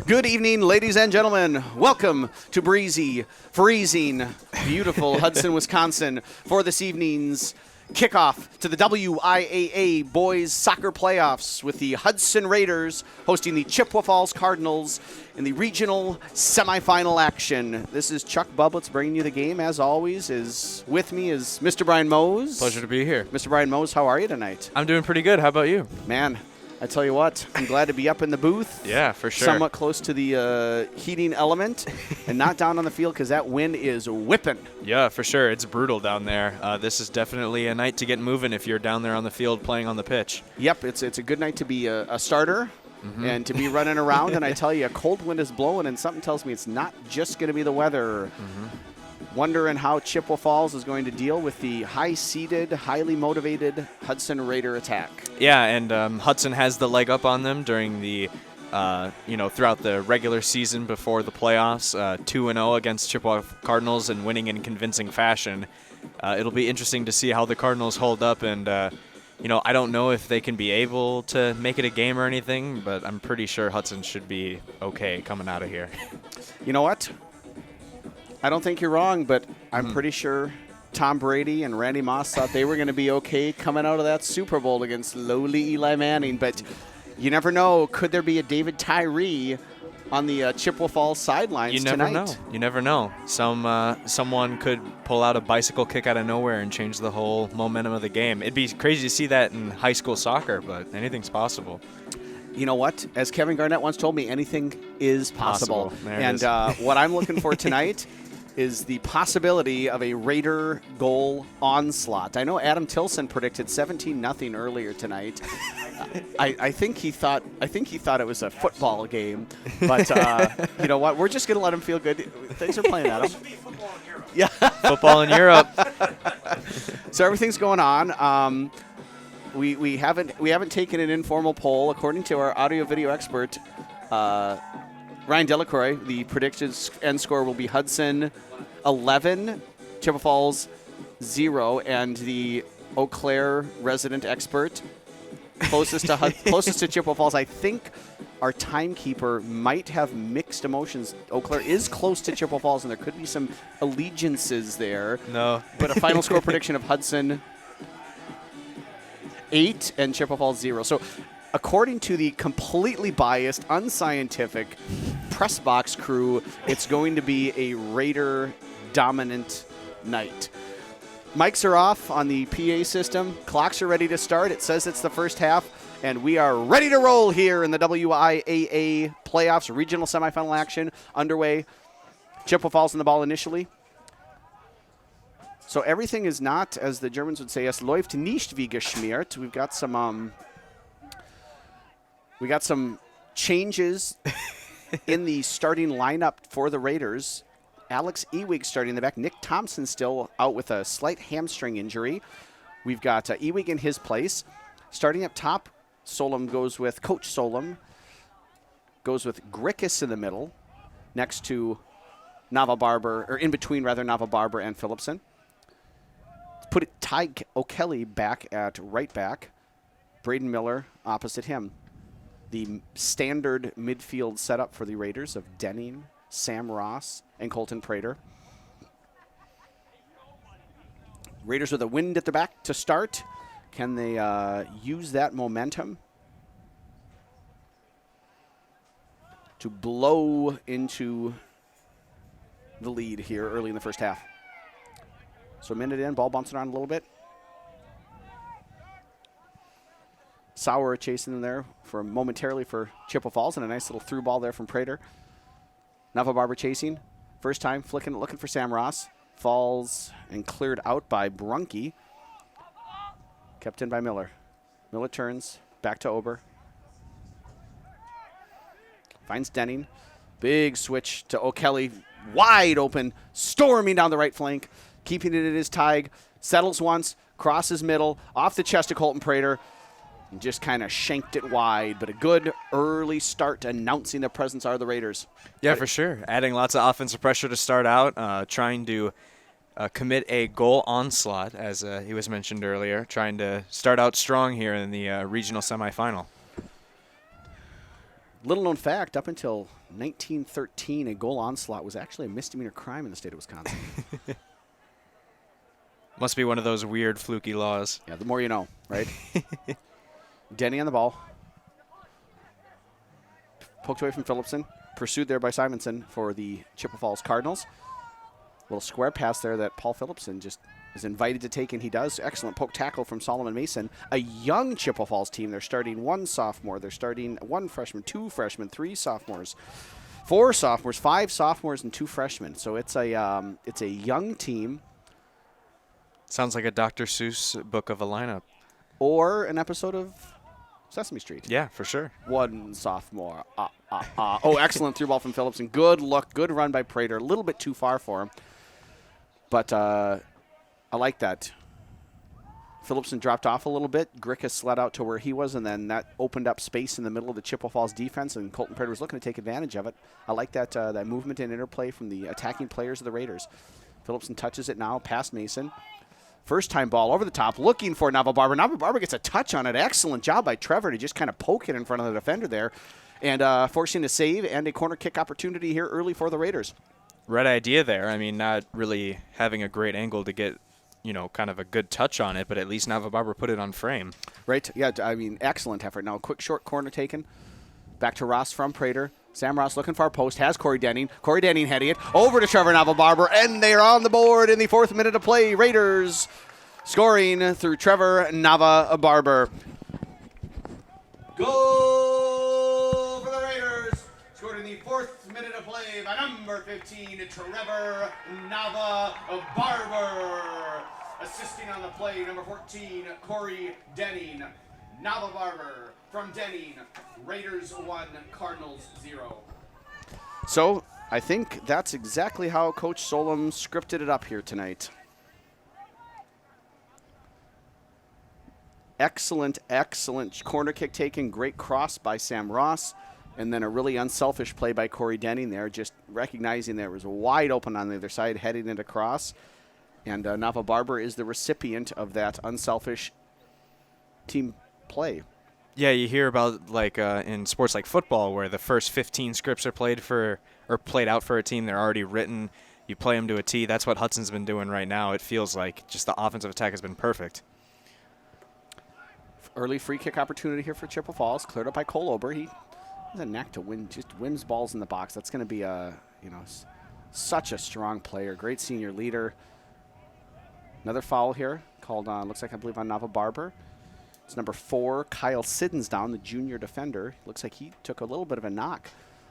Good evening, ladies and gentlemen. Welcome to breezy, freezing, beautiful Hudson, Wisconsin for this evening's kickoff to the WIAA Boys Soccer Playoffs with the Hudson Raiders hosting the Chippewa Falls Cardinals in the regional semifinal action. This is Chuck Bublitz bringing you the game. As always, with me is Mr. Brian Mose. Pleasure to be here. Mr. Brian Mose, how are you tonight? I'm doing pretty good. How about you? Man, I tell you what, I'm glad to be up in the booth. Yeah, for sure. Somewhat close to the heating element and not down on the field because that wind is whipping. Yeah, for sure. It's brutal down there. This is definitely a night to get moving if you're down there on the field playing on the pitch. Yep, it's a good night to be a starter and to be running around. And I tell you, a cold wind is blowing, and something tells me it's not just going to be the weather. Wondering how Chippewa Falls is going to deal with the high-seeded, highly motivated Hudson Raider attack. Yeah, and Hudson has the leg up on them during the, throughout the regular season before the playoffs. 2-0 against Chippewa Cardinals and winning in convincing fashion. It'll be interesting to see how the Cardinals hold up, and I don't know if they can be able to make it a game or anything, but I'm pretty sure Hudson should be okay coming out of here. You know what? I don't think you're wrong, but I'm pretty sure Tom Brady and Randy Moss thought they were going to be okay coming out of that Super Bowl against lowly Eli Manning. But you never know. Could there be a David Tyree on the Chippewa Falls sidelines tonight? You never know. Someone could pull out a bicycle kick out of nowhere and change the whole momentum of the game. It'd be crazy to see that in high school soccer, but anything's possible. You know what? As Kevin Garnett once told me, anything is possible. And what I'm looking for tonight is the possibility of a Raider goal onslaught. I know Adam Tilson predicted 17-0 earlier tonight. I think he thought it was a football game, but you know what? We're just gonna let him feel good. Thanks for playing, Adam. Yeah, football in Europe. So everything's going on. We haven't taken an informal poll. According to our audio video expert, Ryan Delacroix, the predicted end score will be Hudson 11, Chippewa Falls 0, and the Eau Claire resident expert closest to Chippewa Falls. I think our timekeeper might have mixed emotions. Eau Claire is close to Chippewa Falls, and there could be some allegiances there. No. But a final score prediction of Hudson 8 and Chippewa Falls 0. So according to the completely biased, unscientific press box crew, it's going to be a Raider-dominant night. Mics are off on the PA system. Clocks are ready to start. It says it's the first half, and we are ready to roll here in the WIAA playoffs. Regional semifinal action underway. Chippewa Falls on the ball initially. So everything is not, as the Germans would say, es läuft nicht wie geschmiert. We've got some changes in the starting lineup for the Raiders. Alex Ewig starting in the back. Nick Thompson still out with a slight hamstring injury. We've got Ewig in his place. Starting up top, Coach Solom goes with Grickus in the middle, next to Nava Barber, or in between rather, Nava Barber and Phillipson. Put it Ty O'Kelly back at right back. Braden Miller opposite him. The standard midfield setup for the Raiders of Denning, Sam Ross, and Colton Prater. Raiders with a wind at the back to start. Can they use that momentum to blow into the lead here early in the first half? So a minute in, ball bouncing around a little bit. Sauer chasing them there momentarily for Chippewa Falls, and a nice little through ball there from Prater. Nava Barber chasing. First time looking for Sam Ross. Falls and cleared out by Brunke. Kept in by Miller. Miller turns back to Ober. Finds Denning. Big switch to O'Kelly. Wide open. Storming down the right flank. Keeping it in his Tig. Settles once. Crosses middle. Off the chest of Colton Prater. And just kind of shanked it wide. But a good early start announcing the presence are the Raiders. Yeah, for sure. Adding lots of offensive pressure to start out. Trying to commit a goal onslaught, as he was mentioned earlier. Trying to start out strong here in the regional semifinal. Little known fact, up until 1913, a goal onslaught was actually a misdemeanor crime in the state of Wisconsin. Must be one of those weird fluky laws. Yeah, the more you know, right? Denny on the ball. Poked away from Phillipson. Pursued there by Simonson for the Chippewa Falls Cardinals. Little square pass there that Paul Phillipson just is invited to take, and he does. Excellent poke tackle from Solomon Mason. A young Chippewa Falls team. They're starting 1 sophomore. They're starting 1 freshman, 2 freshmen, 3 sophomores, 4 sophomores, 5 sophomores, and 2 freshmen. So it's a young team. Sounds like a Dr. Seuss book of a lineup. Or an episode of Sesame Street. Yeah, for sure. 1 sophomore. Oh, excellent through ball from Phillipson. Good look. Good run by Prater. A little bit too far for him. But I like that. Phillipson dropped off a little bit. Grickus slid out to where he was, and then that opened up space in the middle of the Chippewa Falls defense, and Colton Prater was looking to take advantage of it. I like that that movement and interplay from the attacking players of the Raiders. Phillipson touches it now past Mason. First time ball over the top, looking for Nava Barber. Nava Barber gets a touch on it. Excellent job by Trevor to just kind of poke it in front of the defender there, and forcing a save and a corner kick opportunity here early for the Raiders. Red idea there. I mean, not really having a great angle to get, kind of a good touch on it, but at least Nava Barber put it on frame. Right. Yeah, I mean, excellent effort. Now, a quick short corner taken. Back to Ross from Prater. Sam Ross looking for a post. Has Corey Denning. Corey Denning heading it over to Trevor Nava Barber, and they're on the board in the 4th minute of play. Raiders scoring through Trevor Nava Barber. Goal for the Raiders. Scored in the 4th minute of play by number 15, Trevor Nava Barber. Assisting on the play, number 14, Corey Denning. Nava Barber from Denning. Raiders 1, Cardinals 0. So I think that's exactly how Coach Solom scripted it up here tonight. Excellent, excellent corner kick taken. Great cross by Sam Ross. And then a really unselfish play by Corey Denning there, just recognizing that it was wide open on the other side, heading it across. And Nava Barber is the recipient of that unselfish team play. Yeah, you hear about in sports like football where the first 15 scripts are played out for a team. They're already written. You play them to a T. That's what Hudson's been doing right now. It feels like just the offensive attack has been perfect. Early free kick opportunity here for Chippewa Falls, cleared up by Cole Ober. He has a knack to win, just wins balls in the box. That's going to be such a strong player, great senior leader. Another foul here called on, looks like I believe on Nava Barber. It's number 4, Kyle Siddensdown, the junior defender. Looks like he took a little bit of a knock.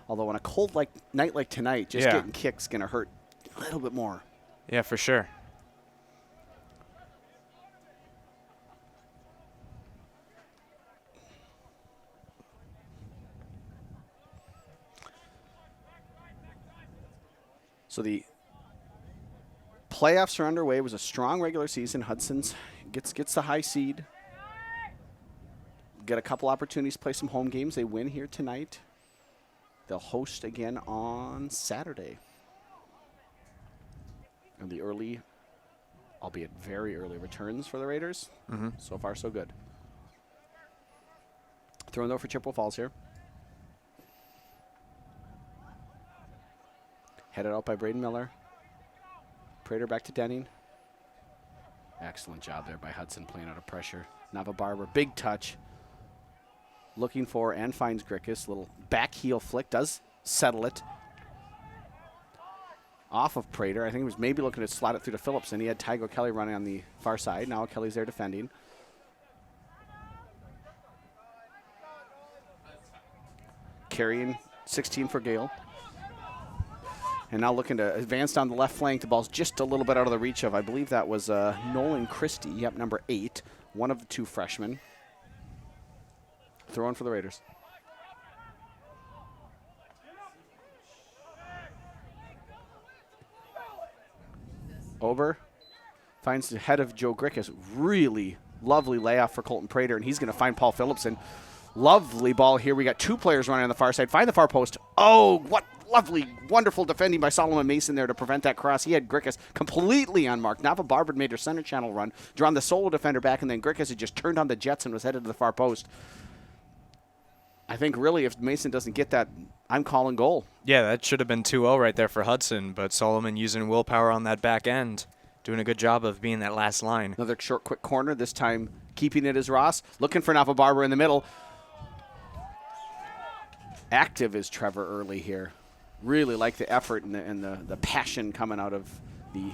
Although on a cold night like tonight, just getting kicks going to hurt a little bit more. Yeah, for sure. So the playoffs are underway. It was a strong regular season. Hudson's gets the high seed. Get a couple opportunities to play some home games. They win here tonight. They'll host again on Saturday. And the early, albeit very early, returns for the Raiders. Mm-hmm. So far, so good. Throwing though for Chippewa Falls here. Headed out by Braden Miller. Prater back to Denning. Excellent job there by Hudson playing out of pressure. Nava Barber, big touch. Looking for and finds Grickus. Little back heel flick, does settle it. Off of Prater. I think he was maybe looking to slide it through to Phillipson. He had Tygo Kelly running on the far side. Now Kelly's there defending. Carrying 16 for Gale. And now looking to advance down the left flank. The ball's just a little bit out of the reach of, I believe that was Nolan Christie. Yep, number 8. One of the 2 freshmen. Throwing for the Raiders. Ober finds the head of Joe Grickus. Really lovely layoff for Colton Prater, and he's going to find Paul Phillipson. Lovely ball here. We got 2 players running on the far side. Find the far post. Oh, what lovely, wonderful defending by Solomon Mason there to prevent that cross. He had Grickus completely unmarked. Nava Barber made her center channel run, drawn the solo defender back, and then Grickus had just turned on the jets and was headed to the far post. I think really if Mason doesn't get that, I'm calling goal. Yeah, that should have been 2-0 right there for Hudson, but Solomon using willpower on that back end, doing a good job of being that last line. Another short, quick corner, this time keeping it as Ross. Looking for Nava Barber in the middle. Active is Trevor early here. Really like the effort and the passion coming out of the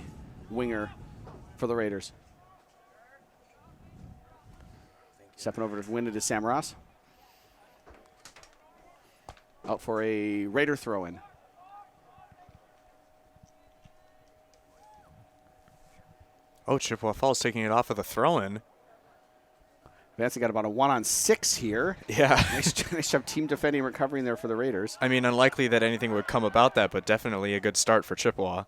winger for the Raiders. Stepping over to win it is Sam Ross. Out for a Raider throw-in. Oh, Chippewa Falls taking it off with a throw-in. Vance got about a 1-on-6 here. Yeah. Nice job team defending and recovering there for the Raiders. I mean, unlikely that anything would come about that, but definitely a good start for Chippewa.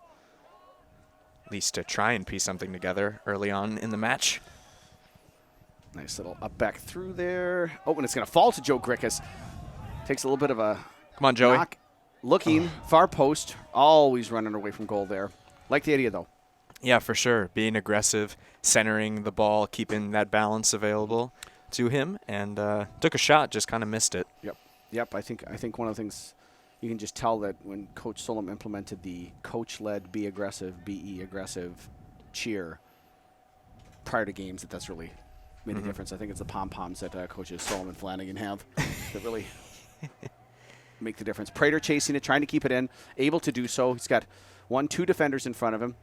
At least to try and piece something together early on in the match. Nice little up back through there. Oh, and it's going to fall to Joe Grickus. Takes a little bit of a Come on, Joey. knock. Looking, far post. Always running away from goal there. Like the idea, though. Yeah, for sure. Being aggressive, centering the ball, keeping that balance available to him, and took a shot, just kind of missed it. Yep. I think one of the things you can just tell that when Coach Solom implemented the coach-led be aggressive, be aggressive cheer prior to games, that's really made a difference. I think it's the pom-poms that coaches Solom and Flanagan have that really make the difference. Prater chasing it, trying to keep it in, able to do so. He's got 2 defenders in front of him,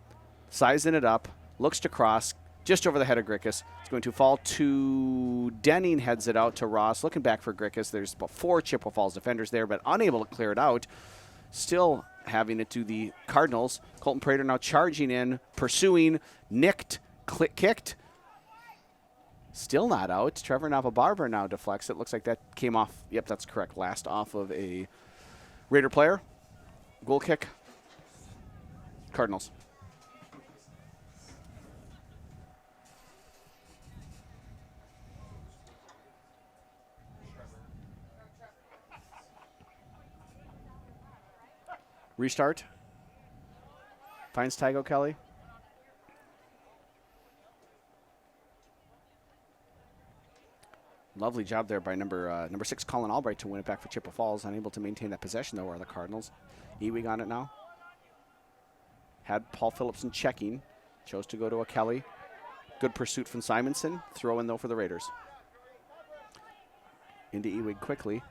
sizing it up, looks to cross, just over the head of Grickus. It's going to fall to Denning, heads it out to Ross. Looking back for Grickus. There's about 4 Chippewa Falls defenders there, but unable to clear it out. Still having it to the Cardinals. Colton Prater now charging in, pursuing, nicked, kicked. Still not out. Trevor Nava-Barber now deflects it. Looks like that came off. Yep, that's correct. Last off of a Raider player. Goal kick. Cardinals. Restart. Finds Tygo Kelly. Lovely job there by number 6, Colin Albright, to win it back for Chippewa Falls. Unable to maintain that possession, though, are the Cardinals. Ewing on it now. Had Paul Phillipson checking. Chose to go to a Kelly. Good pursuit from Simonson. Throw in, though, for the Raiders. Into Ewing quickly.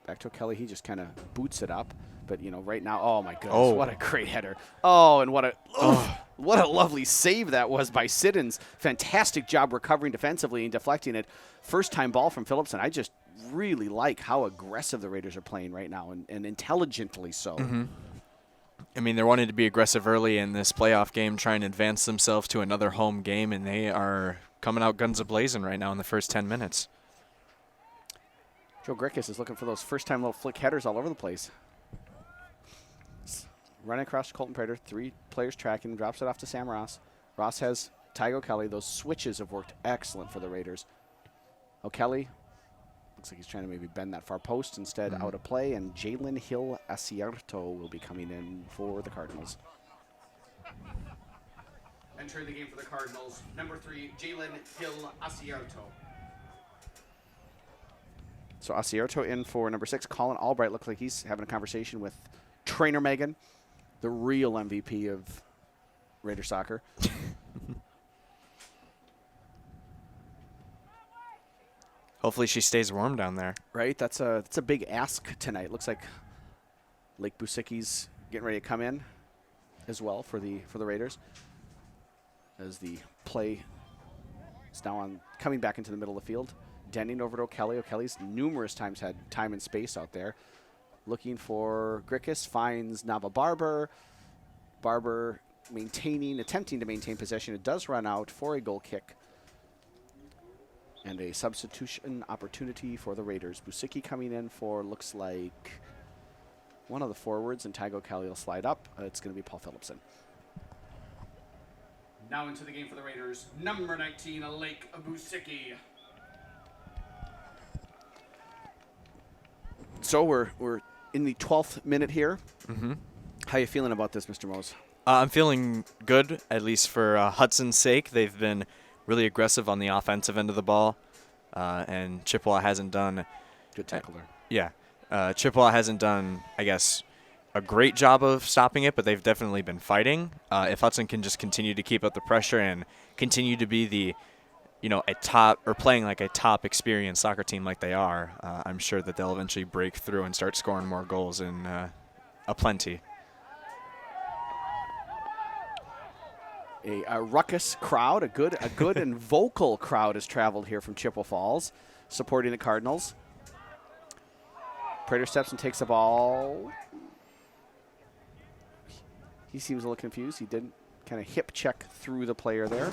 Back to Kelly. He just kind of boots it up. But, right now, oh, my goodness, what a great header. Oh, and what a lovely save that was by Siddons. Fantastic job recovering defensively and deflecting it. First-time ball from Phillipson. I just really like how aggressive the Raiders are playing right now, and intelligently so. I mean, they're wanting to be aggressive early in this playoff game, trying to advance themselves to another home game, and they are coming out guns a-blazing right now in the first 10 minutes. Joe Grickus is looking for those first-time little flick headers all over the place. Running across to Colton Prater, 3 players tracking, drops it off to Sam Ross. Ross has Tygo Kelly. Those switches have worked excellent for the Raiders. O'Kelly looks like he's trying to maybe bend that far post, instead out of play, and Jalen Hill Acierto will be coming in for the Cardinals. Entering the game for the Cardinals, number 3, Jalen Hill Acierto. So Acierto in for number 6, Colin Albright. Looks like he's having a conversation with trainer Megan, the real MVP of Raider soccer. Hopefully she stays warm down there. Right, that's a big ask tonight. Looks like Lake Busicki's getting ready to come in as well for the Raiders, as the play is now coming back into the middle of the field. Denning over to O'Kelly. O'Kelly's numerous times had time and space out there. Looking for Grickus, finds Nava-Barber. Barber attempting to maintain possession. It does run out for a goal kick. And a substitution opportunity for the Raiders. Busicki coming in for, looks like, one of the forwards, and Tygo Kelly will slide up. It's going to be Paul Phillipson. Now into the game for the Raiders, number 19, Lake Busicki. So we're in the 12th minute here. How you feeling about this, Mr. Mose? I'm feeling good, at least for Hudson's sake. They've been really aggressive on the offensive end of the ball, and Chippewa hasn't done Good tackle there. Yeah. Chippewa hasn't done, I guess, a great job of stopping it, but they've definitely been fighting. If Hudson can just continue to keep up the pressure and continue to be the, a top or playing like a top experienced soccer team like they are, I'm sure that they'll eventually break through and start scoring more goals in aplenty. A ruckus crowd, a good and vocal crowd has traveled here from Chippewa Falls, supporting the Cardinals. Prater steps and takes the ball. He seems a little confused. He did kind of hip check through the player there.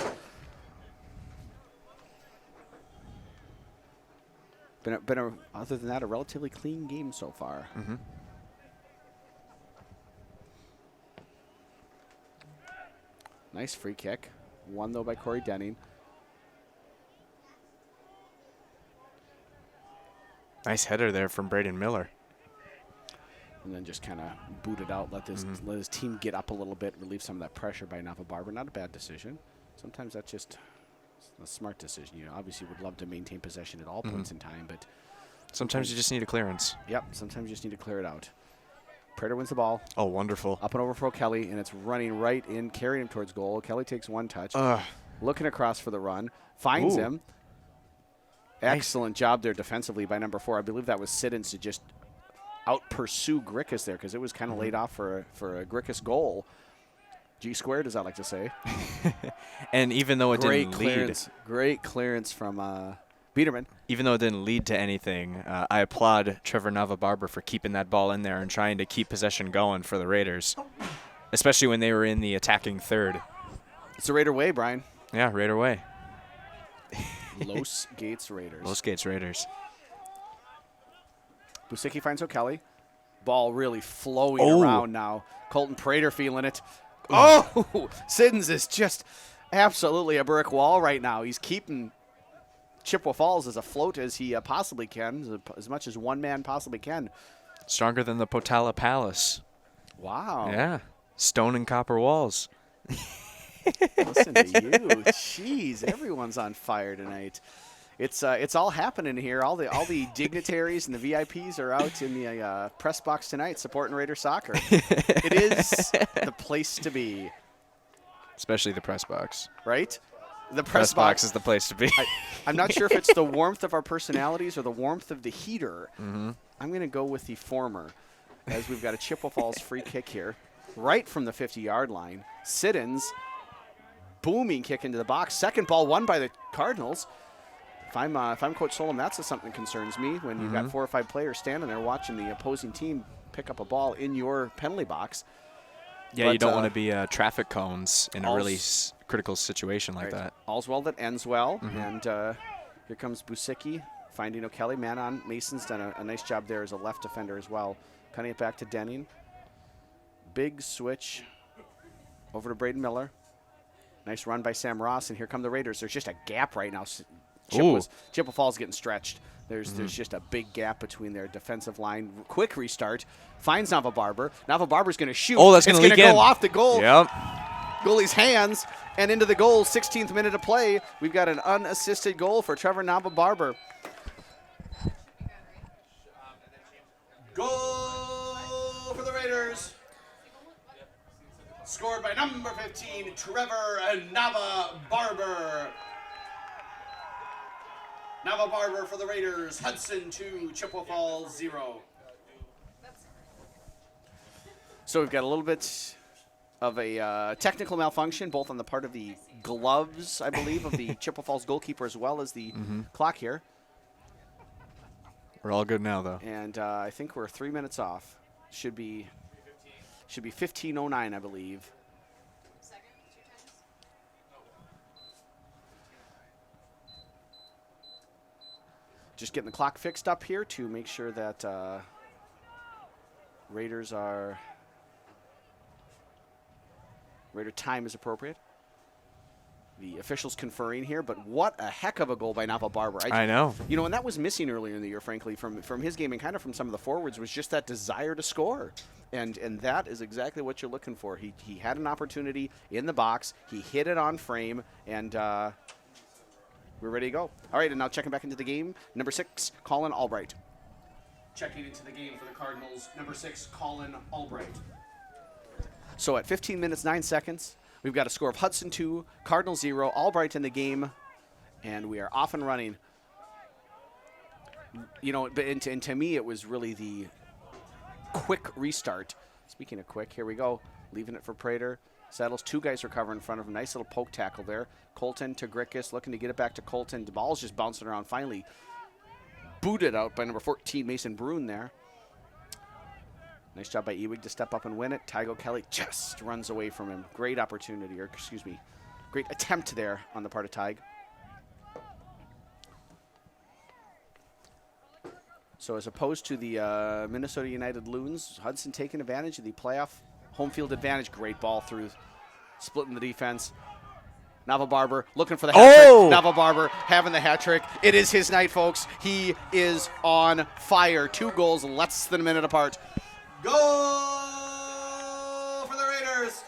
Other than that, a relatively clean game so far. Mm-hmm. Nice free kick. Won, though, by Corey Denning. Nice header there from Braden Miller. And then just kind of boot it out, let his team get up a little bit, relieve some of that pressure by Nava Barber. Not a bad decision. Sometimes that's just a smart decision. Obviously would love to maintain possession at all points in time, but sometimes you just need a clearance. Yep, sometimes you just need to clear it out. Prater wins the ball. Oh, wonderful. Up and over for O'Kelly, and it's running right in, carrying him towards goal. Kelly takes one touch. Looking across for the run. Finds him. Excellent job there defensively by number 4. I believe that was Siddons to just out-pursue Grickus there because it was kind of laid off for a Grickus goal. G squared, as I like to say. And even though it didn't lead. Great clearance from Biederman. Even though it didn't lead to anything, I applaud Trevor Nava-Barber for keeping that ball in there and trying to keep possession going for the Raiders, especially when they were in the attacking third. It's the Raider way, Brian. Yeah, Raider way. Los Gates Raiders. Los Gates Raiders. Busicki finds O'Kelly. Ball really flowing around now. Colton Prater feeling it. Oh, Siddons is just absolutely a brick wall right now. He's keeping Chippewa Falls as afloat as he possibly can, as much as one man possibly can. Stronger than the Potala Palace. Wow. Yeah. Stone and copper walls. Listen to you. Jeez, everyone's on fire tonight. It's all happening here. All the dignitaries and the VIPs are out in the press box tonight supporting Raider soccer. It is the place to be. Especially the press box. Right? The press box is the place to be. I'm not sure if it's the warmth of our personalities or the warmth of the heater. I'm going to go with the former, as we've got a Chippewa Falls free kick here, right from the 50-yard line. Siddons, booming kick into the box. Second ball won by the Cardinals. If I'm Coach Solom, that's something that concerns me when you've got 4 or 5 players standing there watching the opposing team pick up a ball in your penalty box. Yeah, but you don't want to be traffic cones in a really critical situation like that. All's well that ends well. And here comes Busicki finding O'Kelly. Man on. Mason's done a nice job there as a left defender as well. Cutting it back to Denning. Big switch over to Braden Miller. Nice run by Sam Ross. And here come the Raiders. There's just a gap right now. Chippewa Falls getting stretched. There's just a big gap between their defensive line. Quick restart. Finds Nava Barber. Nava Barber's going to shoot. Oh, that's going to go off the goal. Yep. Goalie's hands and into the goal. 16th minute of play. We've got an unassisted goal for Trevor Nava Barber. Goal for the Raiders. Scored by number 15, Trevor Nava Barber. Nava Barber for the Raiders. Hudson 2, Chippewa Falls 0. So we've got a little bit of a technical malfunction, both on the part of the gloves, I believe, of the Chippewa Falls goalkeeper as well as the clock here. We're all good now, though. And I think we're 3 minutes off. Should be 15:09, I believe. Just getting the clock fixed up here to make sure that Raider time is appropriate. The officials conferring here, but what a heck of a goal by Nava Barber. I know. And that was missing earlier in the year, frankly, from his game and kind of from some of the forwards, was just that desire to score. And that is exactly what you're looking for. He had an opportunity in the box. He hit it on frame, and we're ready to go. All right, and now checking back into the game, number 6, Colin Albright. Checking into the game for the Cardinals, number 6, Colin Albright. So at 15 minutes, 9 seconds, we've got a score of Hudson 2, Cardinals 0, Albright in the game, and we are off and running. You know, and to me, it was really the quick restart. Speaking of quick, here we go. Leaving it for Prater. Settles, 2 guys recover in front of him. Nice little poke tackle there. Colton to Grickus, looking to get it back to Colton. The ball's just bouncing around. Finally booted out by number 14, Mason Bruin there. Nice job by Ewig to step up and win it. Tygo Kelly just runs away from him. Great opportunity, or excuse me, great attempt there on the part of Tyg. So as opposed to the Minnesota United Loons, Hudson taking advantage of the playoff home field advantage. Great ball through, splitting the defense. Nava Barber looking for the hat trick. Nava Barber having the hat trick. It is his night, folks. He is on fire. 2 goals, less than a minute apart. Goal for the Raiders.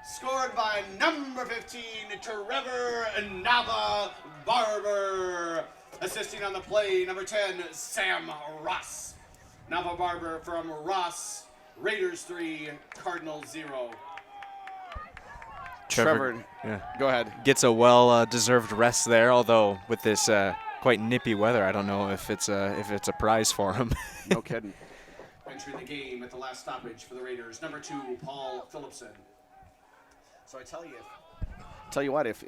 Scored by number 15, Trevor Nava Barber. Assisting on the play, number 10, Sam Ross. Nava Barber from Ross. Raiders 3, Cardinals 0. Trevor, yeah, go ahead. Gets a well-deserved rest there, although with this quite nippy weather, I don't know if it's a prize for him. No kidding. Entering the game at the last stoppage for the Raiders, number 2, Paul Phillipson. So I tell you what, if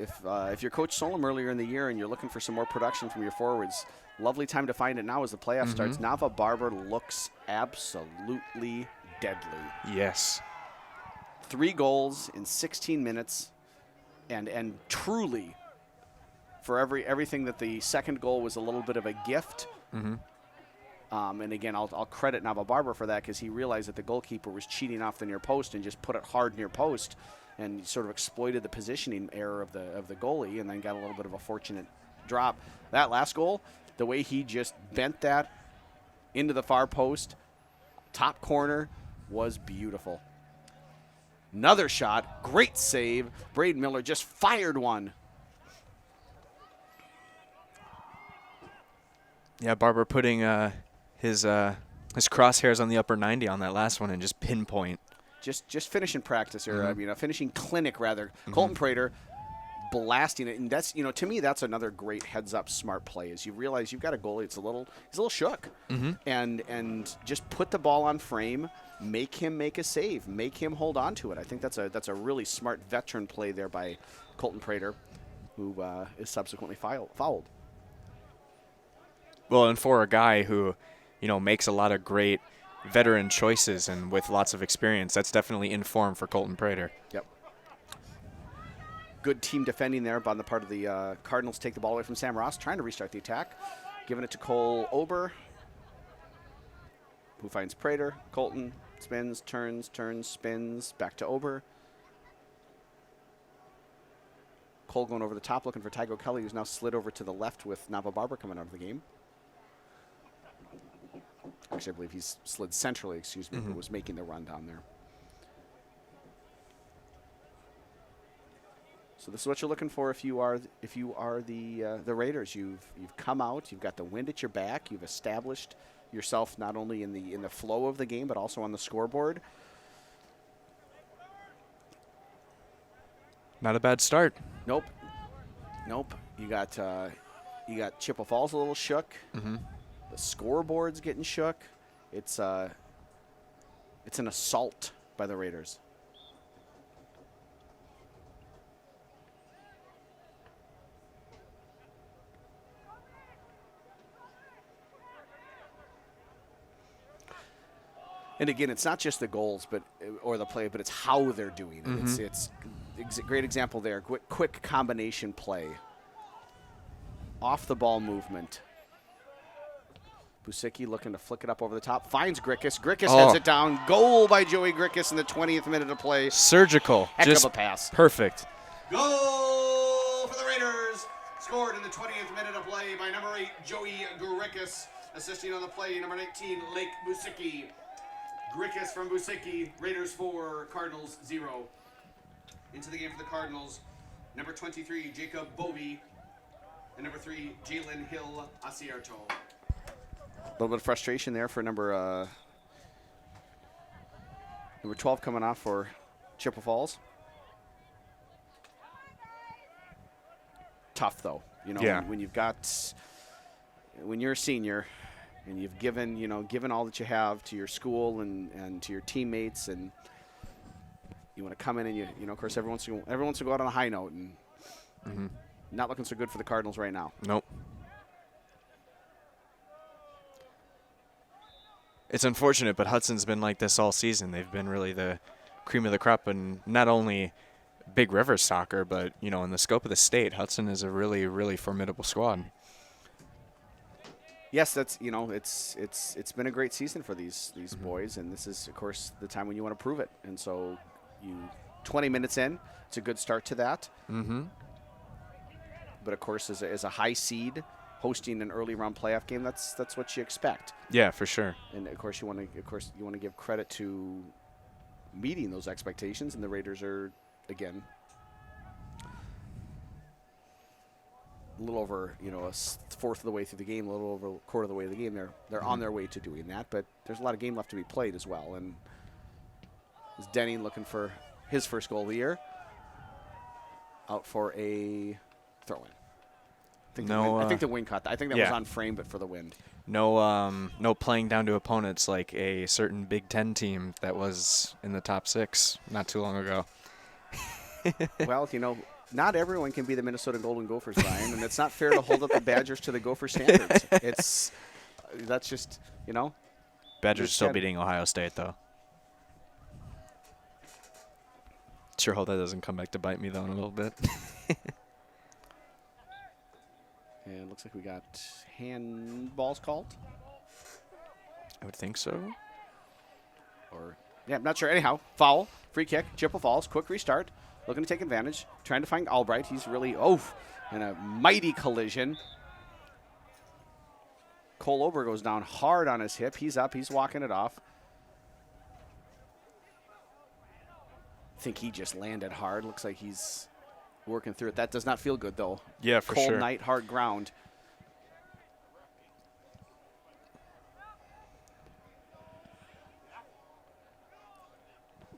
you're Coach Solom earlier in the year and you're looking for some more production from your forwards, lovely time to find it now as the playoff starts. Nava Barber looks absolutely deadly. Yes. 3 goals in 16 minutes, and truly, for everything that the second goal was a little bit of a gift. And again, I'll credit Nava Barber for that, because he realized that the goalkeeper was cheating off the near post and just put it hard near post, and sort of exploited the positioning error of the goalie, and then got a little bit of a fortunate drop. That last goal, the way he just bent that into the far post, top corner, was beautiful. Another shot, great save. Braden Miller just fired one. Yeah, Barber putting his crosshairs on the upper 90 on that last one and just pinpoint. Just finishing practice, or I mean, a finishing clinic rather. Colton Prater blasting it, and that's, you know, to me, that's another great heads-up smart play. Is you realize you've got a goalie, he's a little shook, and just put the ball on frame, make him make a save, make him hold on to it. I think that's a really smart veteran play there by Colton Prater, who is subsequently fouled. Well, and for a guy who, you know, makes a lot of great veteran choices and with lots of experience, that's definitely in form for Colton Prater. Yep. Good team defending there on the part of the Cardinals. Take the ball away from Sam Ross, trying to restart the attack. Giving it to Cole Ober, who finds Prater. Colton spins, turns, spins, back to Ober. Cole going over the top, looking for Tygo Kelly, who's now slid over to the left with Nava Barber coming out of the game. Actually, I believe he's slid centrally, but was making the run down there. So this is what you're looking for if you are the Raiders. You've come out, you've got the wind at your back, you've established yourself not only in the flow of the game but also on the scoreboard. Not a bad start. Nope. You got Chippewa Falls a little shook. The scoreboard's getting shook. It's an assault by the Raiders. And again, it's not just the goals, or the play, but it's how they're doing it. It's a great example there. Quick combination play, off the ball movement. Busicki looking to flick it up over the top. Finds Grickus. Grickus heads it down. Goal by Joey Grickus in the 20th minute of play. Surgical. Heck of a pass. Perfect. Goal for the Raiders. Scored in the 20th minute of play by number 8, Joey Grickus. Assisting on the play, number 19, Lake Busicki. Grickus from Busicki. Raiders 4, Cardinals 0. Into the game for the Cardinals, number 23, Jacob Bovey. And number 3, Jalen Hill Acierto. little bit of frustration there for number 12 coming off for Chippewa Falls. Tough, though. You know, Yeah. when you're a senior and you've given all that you have to your school and to your teammates, and you want to come in and of course everyone wants to go out on a high note, and not looking so good for the Cardinals right now. Nope. It's unfortunate, but Hudson's been like this all season. They've been really the cream of the crop, and not only Big River soccer, but in the scope of the state, Hudson is a really, really formidable squad. Yes, that's it's been a great season for these boys, and this is of course the time when you want to prove it. And so 20 minutes in, it's a good start to that. Mm-hmm. But of course, as a high seed hosting an early round playoff game, that's what you expect. Yeah, for sure. And of course you want to give credit to meeting those expectations, and the Raiders are again a little over a fourth of the way through the game, a little over a quarter of the way of the game. They're on their way to doing that, but there's a lot of game left to be played as well. And is Denning looking for his first goal of the year? Out for a throw-in. I think the wind caught that. I think that was on frame, but for the wind. No playing down to opponents like a certain Big Ten team that was in the top 6 not too long ago. Well, not everyone can be the Minnesota Golden Gophers, Ryan, and it's not fair to hold up the Badgers to the Gopher standards. That's just. Badgers still beating Ohio State, though. Sure hope that doesn't come back to bite me, though, in a little bit. And it looks like we got handballs called. I would think so. I'm not sure. Anyhow, foul, free kick, Chippewa Falls, quick restart, looking to take advantage, trying to find Albright. He's really, in a mighty collision. Cole Ober goes down hard on his hip. He's up. He's walking it off. I think he just landed hard. Looks like he's working through it. That does not feel good, though. Yeah, for sure. Cold night, hard ground.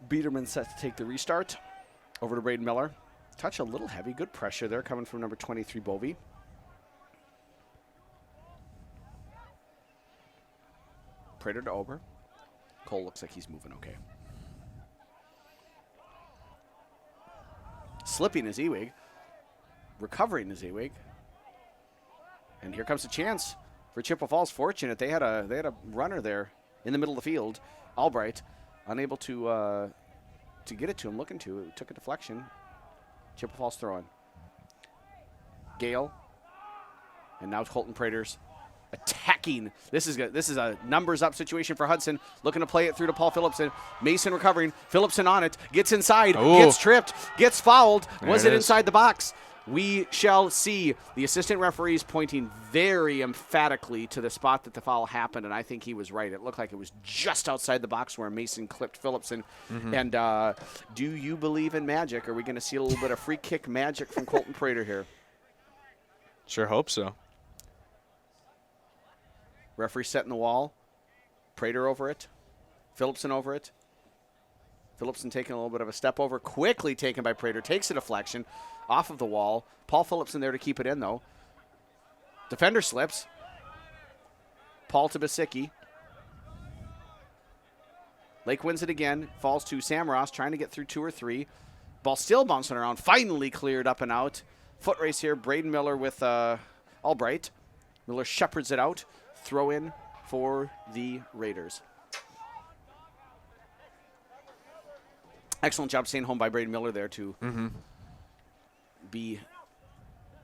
Biederman set to take the restart. Over to Braden Miller. Touch a little heavy. Good pressure there coming from number 23, Bovey. Prater to Ober. Cole looks like he's moving okay. Slipping is Ewig. Recovering is Ewig. And here comes a chance for Chippewa Falls. Fortunate they had a runner there in the middle of the field. Albright unable to get it to him. Looking to it, took a deflection. Chippewa Falls throwing. Gale. And now Colton Prater's attacking. This is a numbers up situation for Hudson. Looking to play it through to Paul Phillipson. Mason recovering. Phillipson on it. Gets inside. Ooh. Gets tripped. Gets fouled. Was it is. inside the box? We shall see. The assistant referee is pointing very emphatically to the spot that the foul happened, and I think he was right. It looked like it was just outside the box where Mason clipped Phillipson. Mm-hmm. And do you believe in magic? Are we going to see a little bit of free kick magic from Colton Prater here? Sure hope so. Referee setting the wall. Prater over it. Phillipson over it. Phillipson taking a little bit of a step over. Quickly taken by Prater. Takes a deflection off of the wall. Paul Phillipson there to keep it in, though. Defender slips. Paul to Basicki. Lake wins it again. Falls to Sam Ross, trying to get through 2 or 3. Ball still bouncing around. Finally cleared up and out. Foot race here. Braden Miller with Albright. Miller shepherds it out. Throw in for the Raiders. Excellent job staying home by Braden Miller there to be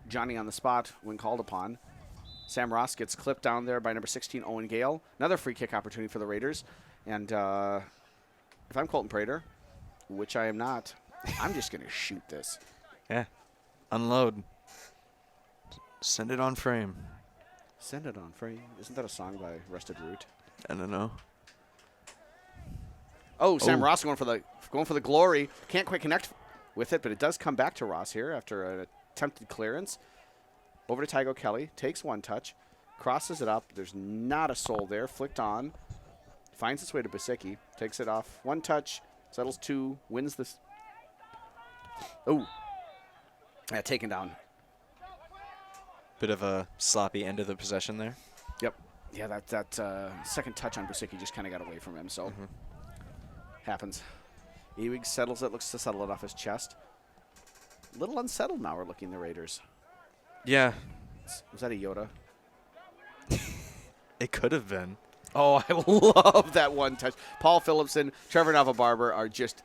Johnny on the spot when called upon. Sam Ross gets clipped down there by number 16, Owen Gale. Another free kick opportunity for the Raiders. And if I'm Colton Prater, which I am not, I'm just going to shoot this. Yeah. Unload. Send it on frame. Send it on frame. Isn't that a song by Rusted Root? I don't know. Oh, Sam Ross going for the glory. Can't quite connect with it, but it does come back to Ross here after an attempted clearance. Over to Tygo Kelly. Takes one touch. crosses it up. There's not a soul there. Flicked on. Finds its way to Basicki. Takes it off. 1 touch. Settles 2. Wins this. Oh. Yeah, taken down. Bit of a sloppy end of the possession there. Yep. Yeah, that second touch on Basicki just kind of got away from him, so happens. Ewig settles it, looks to settle it off his chest. A little unsettled now we're looking the Raiders. Yeah. Was that a Yoda? It could have been. Oh, I love that 1 touch. Paul Phillipson, Trevor Navabarber are just,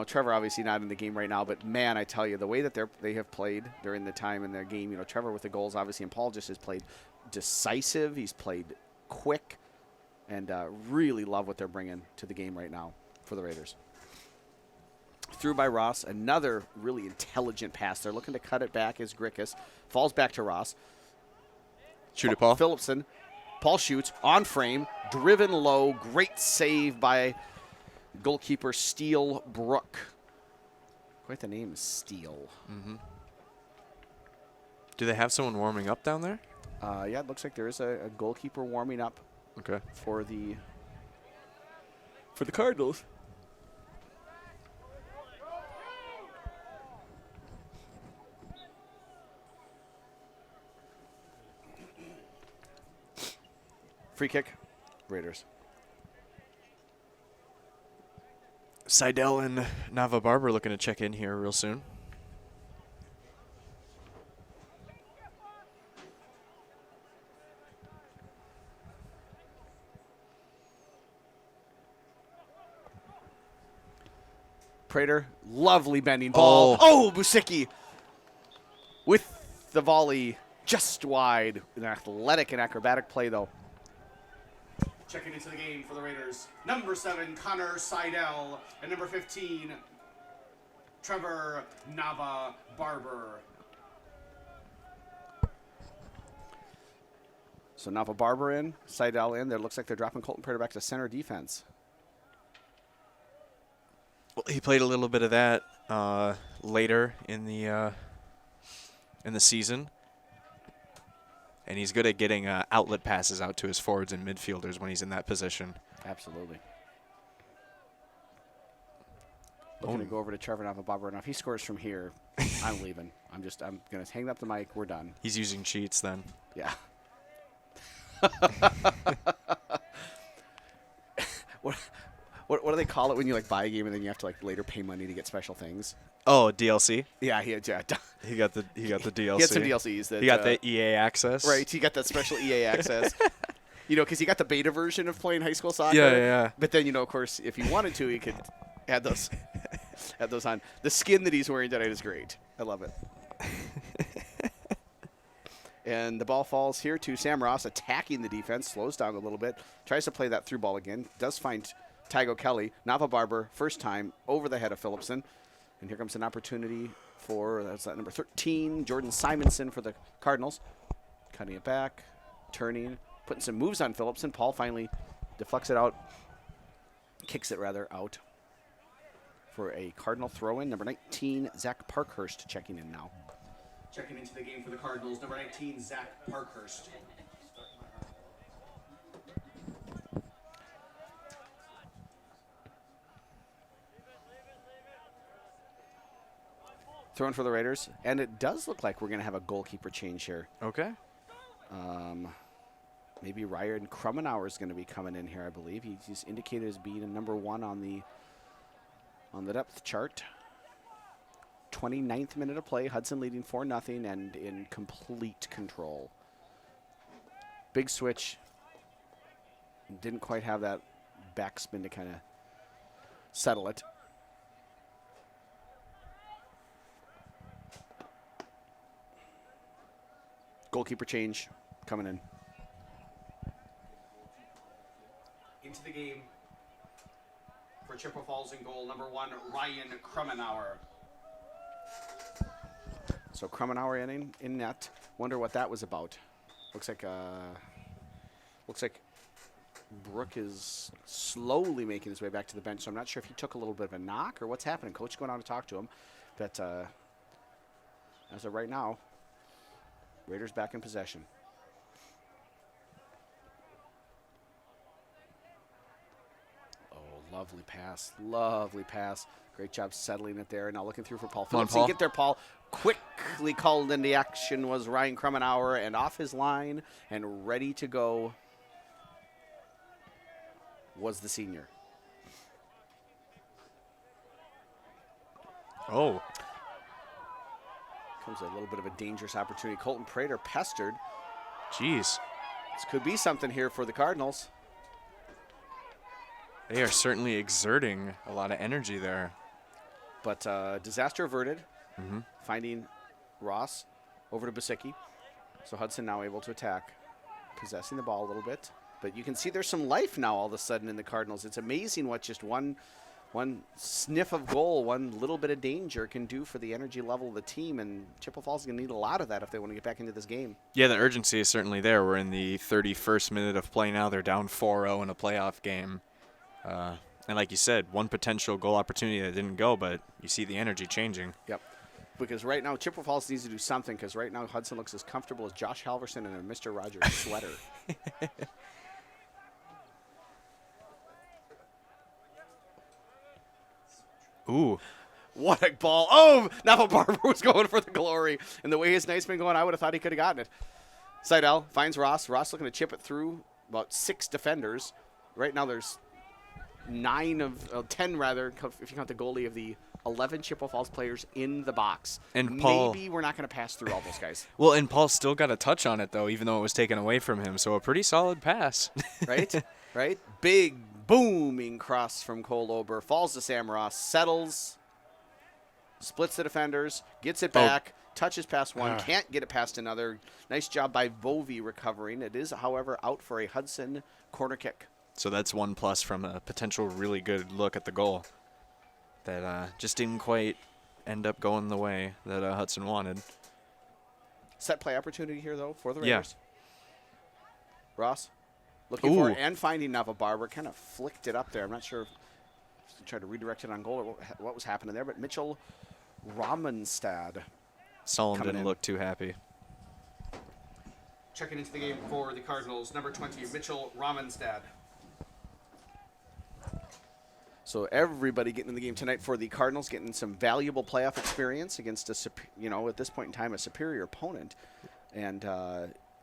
Trevor obviously not in the game right now, but man, I tell you, the way that they have played during the time in their game, Trevor with the goals obviously, and Paul just has played decisive. He's played quick, and really love what they're bringing to the game right now for the Raiders. Through by Ross, another really intelligent pass. They're looking to cut it back as Grickus falls back to Ross. Shoot it, Paul. Phillipson. Paul shoots on frame, driven low. Great save by goalkeeper Steele Brook. Quite the name is Steele. Do they have someone warming up down there? Yeah, it looks like there is a goalkeeper warming up. Okay. For the Cardinals. Free kick, Raiders. Seidel and Navabarber looking to check in here real soon. Prater, lovely bending ball. Oh. Busicki with the volley just wide. An athletic and acrobatic play, though. Checking into the game for the Raiders. Number 7, Connor Seidel. And number 15, Trevor Navabarber. So Navabarber in, Seidel in. There looks like they're dropping Colton Prater back to center defense. Well, he played a little bit of that later in the season, and he's good at getting outlet passes out to his forwards and midfielders when he's in that position. Absolutely. Looking to go over to Trevor Navabarber, and if he scores from here, I'm leaving. I'm going to hang up the mic. We're done. He's using cheats then. Yeah. What do they call it when you buy a game and then you have to later pay money to get special things? Oh, DLC. Yeah, He got the DLC. He had some DLCs. That, he got the EA access. Right, he got that special EA access. Because he got the beta version of playing high school soccer. Yeah. But then, of course, if he wanted to, he could add those on. The skin that he's wearing tonight is great. I love it. And the ball falls here to Sam Ross, attacking the defense, slows down a little bit, tries to play that through ball again, does find Tygo Kelly. Navabarber, first time, over the head of Phillipson. And here comes an opportunity for, that's that number 13, Jordan Simonson for the Cardinals. Cutting it back, turning, putting some moves on Phillipson. Paul finally deflects it out, kicks it rather out for a Cardinal throw-in. Number 19, Zach Parkhurst checking in now. Checking into the game for the Cardinals, number 19, Zach Parkhurst. Throwing for the Raiders, and it does look like we're going to have a goalkeeper change here. Okay. Maybe Ryan Krummenauer is going to be coming in here, I believe. He's indicated as being a number 1 on the depth chart. 29th minute of play, Hudson leading 4-0 and in complete control. Big switch. Didn't quite have that backspin to kind of settle it. Goalkeeper change coming in. Into the game for Chippewa Falls in goal, number 1, Ryan Krummenauer. So Krummenauer in net. Wonder what that was about. Looks like Brook is slowly making his way back to the bench. So I'm not sure if he took a little bit of a knock or what's happening. Coach going on to talk to him. But as of right now, Raiders back in possession. Lovely pass. Lovely pass. Great job settling it there. Now looking through for Paul Come on, Phillips. Paul. Get there, Paul. Quickly called into action was Ryan Krummenauer, and off his line and ready to go was the senior. Oh. Comes a little bit of a dangerous opportunity. Colton Prater pestered. Jeez. This could be something here for the Cardinals. They are certainly exerting a lot of energy there. But disaster averted. Finding Ross over to Basicki. So Hudson now able to attack, possessing the ball a little bit. But you can see there's some life now all of a sudden in the Cardinals. It's amazing what just one sniff of goal, one little bit of danger can do for the energy level of the team. And Chippewa Falls is going to need a lot of that if they want to get back into this game. Yeah, the urgency is certainly there. We're in the 31st minute of play now. They're down 4-0 in a playoff game. And like you said, one potential goal opportunity that didn't go, but you see the energy changing. Yep. Because right now, Chippewa Falls needs to do something because right now Hudson looks as comfortable as Josh Halverson in a Mr. Rogers sweater. Ooh. What a ball. Oh, Nava Barber was going for the glory. And the way his night's been going, I would have thought he could have gotten it. Seidel finds Ross. Ross looking to chip it through about 6 defenders. Right now there's 10 rather, if you count the goalie, of the 11 Chippewa Falls players in the box. And Paul, maybe we're not going to pass through all those guys. Well, and Paul still got a touch on it, though, even though it was taken away from him. So a pretty solid pass. Right? Right? Big, booming cross from Cole Ober. Falls to Sam Ross. Settles. Splits the defenders. Gets it back. Touches past one. Can't get it past another. Nice job by Bovey recovering. It is, however, out for a Hudson corner kick. So that's 1+ from a potential really good look at the goal that just didn't quite end up going the way that Hudson wanted. Set play opportunity here, though, for the Yeah. Raiders. Ross looking for it and finding Nava Barber. Kind of flicked it up there. I'm not sure if he tried to redirect it on goal or what was happening there, but Mitchell Ramenstad. Solomon didn't look too happy. Checking into the game for the Cardinals, number 20, Mitchell Ramenstad. So everybody getting in the game tonight for the Cardinals, getting some valuable playoff experience against at this point in time, a superior opponent, and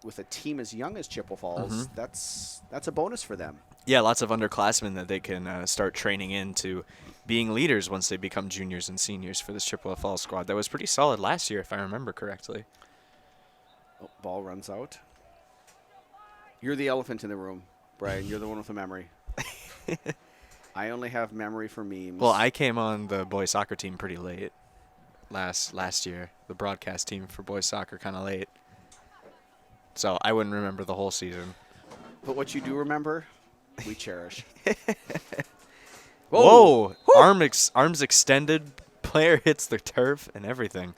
with a team as young as Chippewa Falls, that's a bonus for them. Yeah, lots of underclassmen that they can start training into being leaders once they become juniors and seniors for this Chippewa Falls squad. That was pretty solid last year, if I remember correctly. Oh, ball runs out. You're the elephant in the room, Brian. You're the one with the memory. I only have memory for memes. Well, I came on the boys soccer team pretty late last year. The broadcast team for boys soccer kind of late. So I wouldn't remember the whole season. But what you do remember, we cherish. Whoa! Arms extended. Player hits the turf and everything.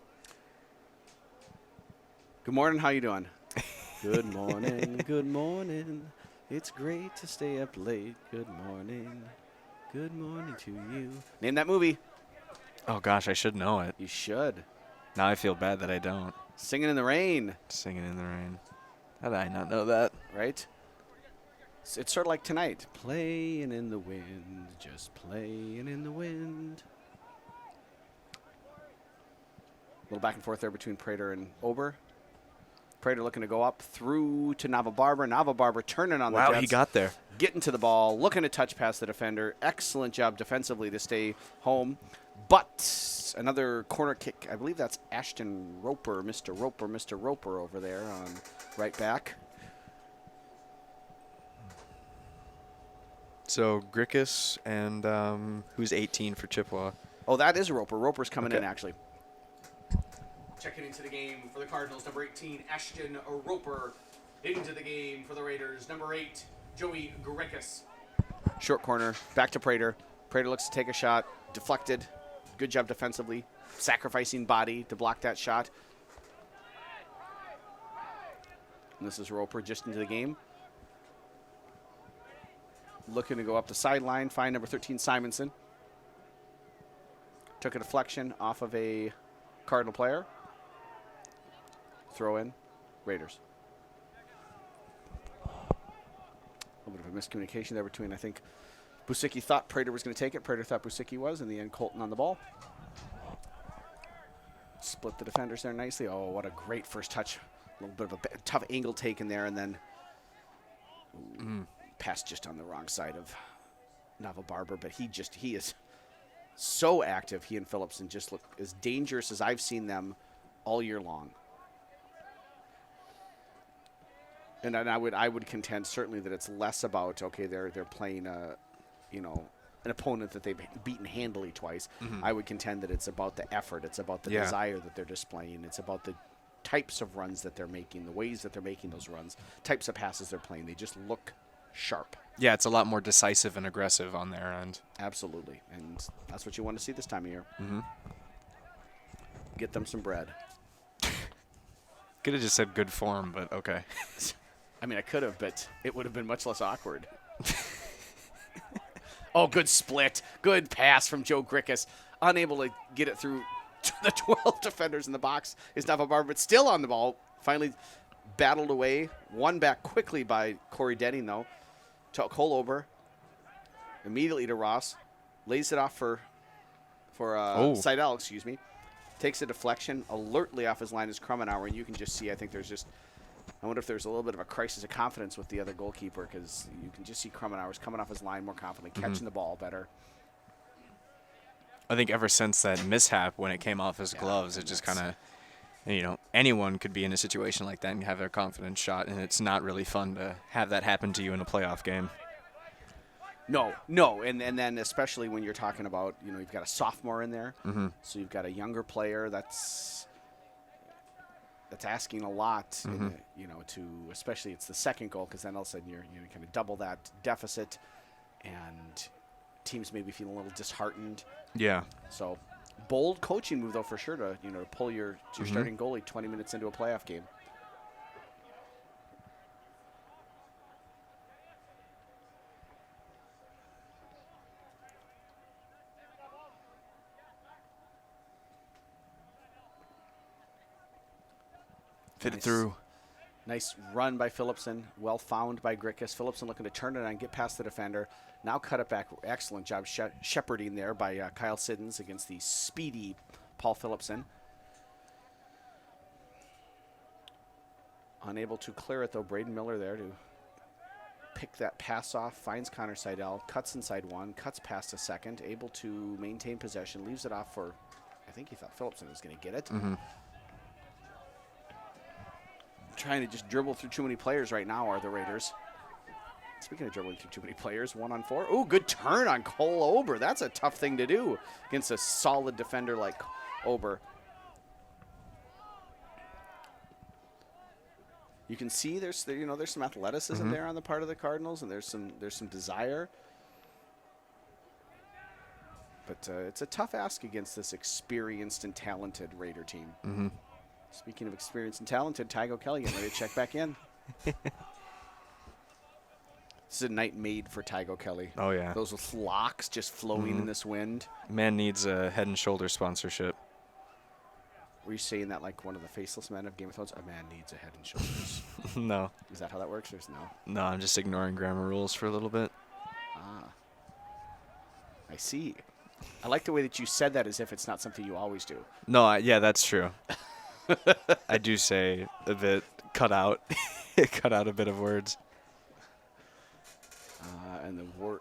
Good morning. How you doing? Good morning. Good morning. It's great to stay up late. Good morning. Good morning to you. Name that movie. Oh, gosh, I should know it. You should. Now I feel bad that I don't. Singing in the Rain. Singing in the Rain. How did I not know that? Right? It's sort of like tonight. Playing in the wind, just playing in the wind. A little back and forth there between Prater and Ober. Prater looking to go up through to Nava Barber. Nava Barber turning on the Jets. Wow, he got there. Getting to the ball, looking to touch past the defender. Excellent job defensively to stay home. But another corner kick. I believe that's Ashton Roper, Mr. Roper over there on right back. So Grickus and who's 18 for Chippewa? Oh, that is Roper. Roper's coming in, Okay. actually. Checking into the game for the Cardinals, number 18, Ashton Roper. Into the game for the Raiders, number 8, Joey Grickus. Short corner, back to Prater. Prater looks to take a shot, deflected. Good job defensively, sacrificing body to block that shot. And this is Roper just into the game. Looking to go up the sideline, find number 13, Simonson. Took a deflection off of a Cardinal player. Throw in, Raiders. A little bit of a miscommunication there between, I think, Busicki thought Prater was going to take it. Prater thought Busicki was. In the end, Colton on the ball. Split the defenders there nicely. Oh, what a great first touch. A little bit of a tough angle taken there, and then pass just on the wrong side of Nava Barber. But he is so active. He and Phillipson just look as dangerous as I've seen them all year long. And I would contend certainly that it's less about, okay, they're playing an opponent that they've beaten handily twice. I would contend that it's about the effort. It's about the desire that they're displaying. It's about the types of runs that they're making, the ways that they're making those runs, types of passes they're playing. They just look sharp. Yeah, it's a lot more decisive and aggressive on their end. Absolutely. And that's what you want to see this time of year. Get them some bread. Could have just said good form, but okay. I mean, I could have, but it would have been much less awkward. Oh, good split. Good pass from Joe Grickus. Unable to get it through to the 12 defenders in the box is Nava Barber, but still on the ball. Finally battled away. Won back quickly by Corey Denning, though. To Cole immediately to Ross. Lays it off for Seidel, excuse me. Takes a deflection. Alertly off his line is Krummenauer, and you can just see, I think there's just, I wonder if there's a little bit of a crisis of confidence with the other goalkeeper, because you can just see Krummenauer's coming off his line more confidently, catching the ball better. I think ever since that mishap when it came off his gloves, it just kind of, anyone could be in a situation like that and have their confidence shot, and it's not really fun to have that happen to you in a playoff game. No, and then especially when you're talking about, you've got a sophomore in there, so you've got a younger player that's asking a lot, to, especially it's the second goal, because then all of a sudden you're kind of double that deficit, and teams maybe feel a little disheartened. Yeah. So bold coaching move, though, for sure, to pull your starting goalie 20 minutes into a playoff game. Fit it through. Nice run by Phillipson. Well found by Grickus. Phillipson looking to turn it on, get past the defender. Now cut it back. Excellent job shepherding there by Kyle Siddons against the speedy Paul Phillipson. Unable to clear it, though. Braden Miller there to pick that pass off. Finds Connor Seidel. Cuts inside one. Cuts past a second. Able to maintain possession. Leaves it off for, I think he thought Phillipson was going to get it. Trying to just dribble through too many players right now are the Raiders. Speaking of dribbling through too many players, 1-on-4. Ooh, good turn on Cole Ober. That's a tough thing to do against a solid defender like Ober. You can see there's some athleticism there on the part of the Cardinals, and there's some desire. But it's a tough ask against this experienced and talented Raider team. Speaking of experienced and talented, Tygo Kelly getting ready to check back in. This is a night made for Tygo Kelly. Oh, yeah. Those locks just flowing in this wind. Man needs a Head and Shoulders sponsorship. Were you saying that like one of the faceless men of Game of Thrones? A man needs a Head and Shoulders. No. Is that how that works? There's no. No, I'm just ignoring grammar rules for a little bit. Ah. I see. I like the way that you said that as if it's not something you always do. No, yeah, that's true. I do say a bit cut out a bit of words.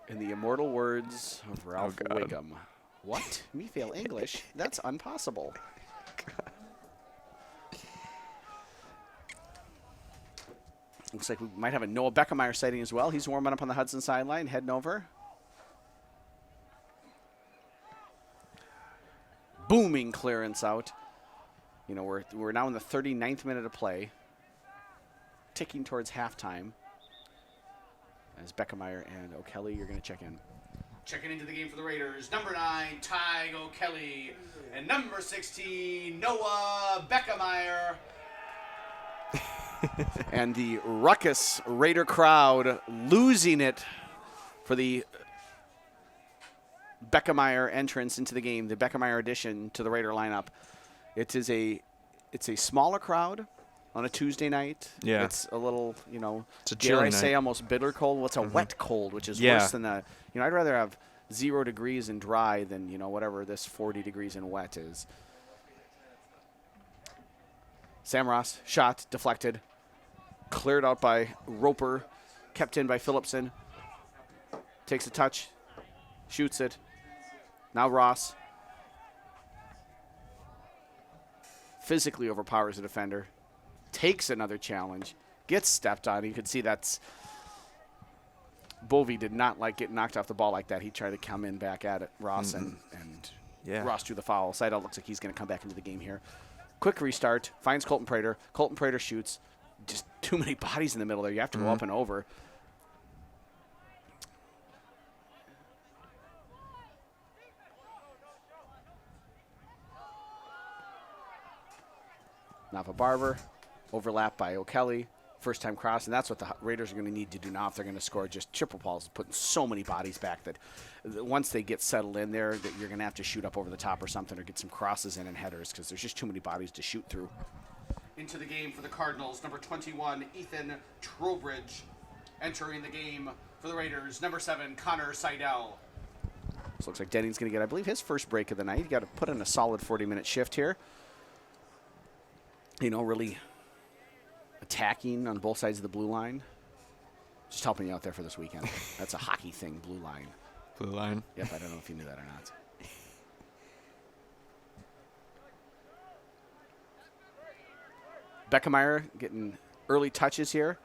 In the immortal words of Ralph Wiggum. What? Me fail English? That's impossible. Looks like we might have a Noah Beckemeyer sighting as well. He's warming up on the Hudson sideline, heading over. Booming clearance out. We're now in the 39th minute of play, ticking towards halftime. As Beckemeyer and O'Kelly, you're going to check in. Checking into the game for the Raiders, number 9, Ty O'Kelly, and number 16, Noah Beckemeyer. And the ruckus Raider crowd losing it for the Beckemeyer entrance into the game, the Beckemeyer addition to the Raider lineup. It's a smaller crowd. on a Tuesday night. Yeah. It's a little, It's a dare chilly I say night. almost bitter cold. Well, it's a wet cold, which is Yeah. worse than I'd rather have 0 degrees and dry than, whatever this 40 degrees and wet is. Sam Ross, shot, deflected, cleared out by Roper, kept in by Phillipson. Takes a touch, shoots it. Now Ross physically overpowers the defender, takes another challenge, gets stepped on. You can see Bovey did not like getting knocked off the ball like that. He tried to come in back at it, Ross, and Ross drew the foul. Seidel looks like he's going to come back into the game here. Quick restart, finds Colton Prater. Colton Prater shoots. Just too many bodies in the middle there. You have to go up and over. Nava Barber, overlap by O'Kelly, first time cross, and that's what the Raiders are going to need to do now if they're going to score. Just Chippewa's putting so many bodies back that once they get settled in there, that you're going to have to shoot up over the top or something or get some crosses in and headers because there's just too many bodies to shoot through. Into the game for the Cardinals, number 21, Ethan Trowbridge. Entering the game for the Raiders, number 7, Connor Seidel. This looks like Denning's going to get, I believe, his first break of the night. He got to put in a solid 40-minute shift here. Really attacking on both sides of the blue line. Just helping you out there for this weekend. That's a hockey thing, blue line. Blue line. Yep, I don't know if you knew that or not. Beckemeyer getting early touches here.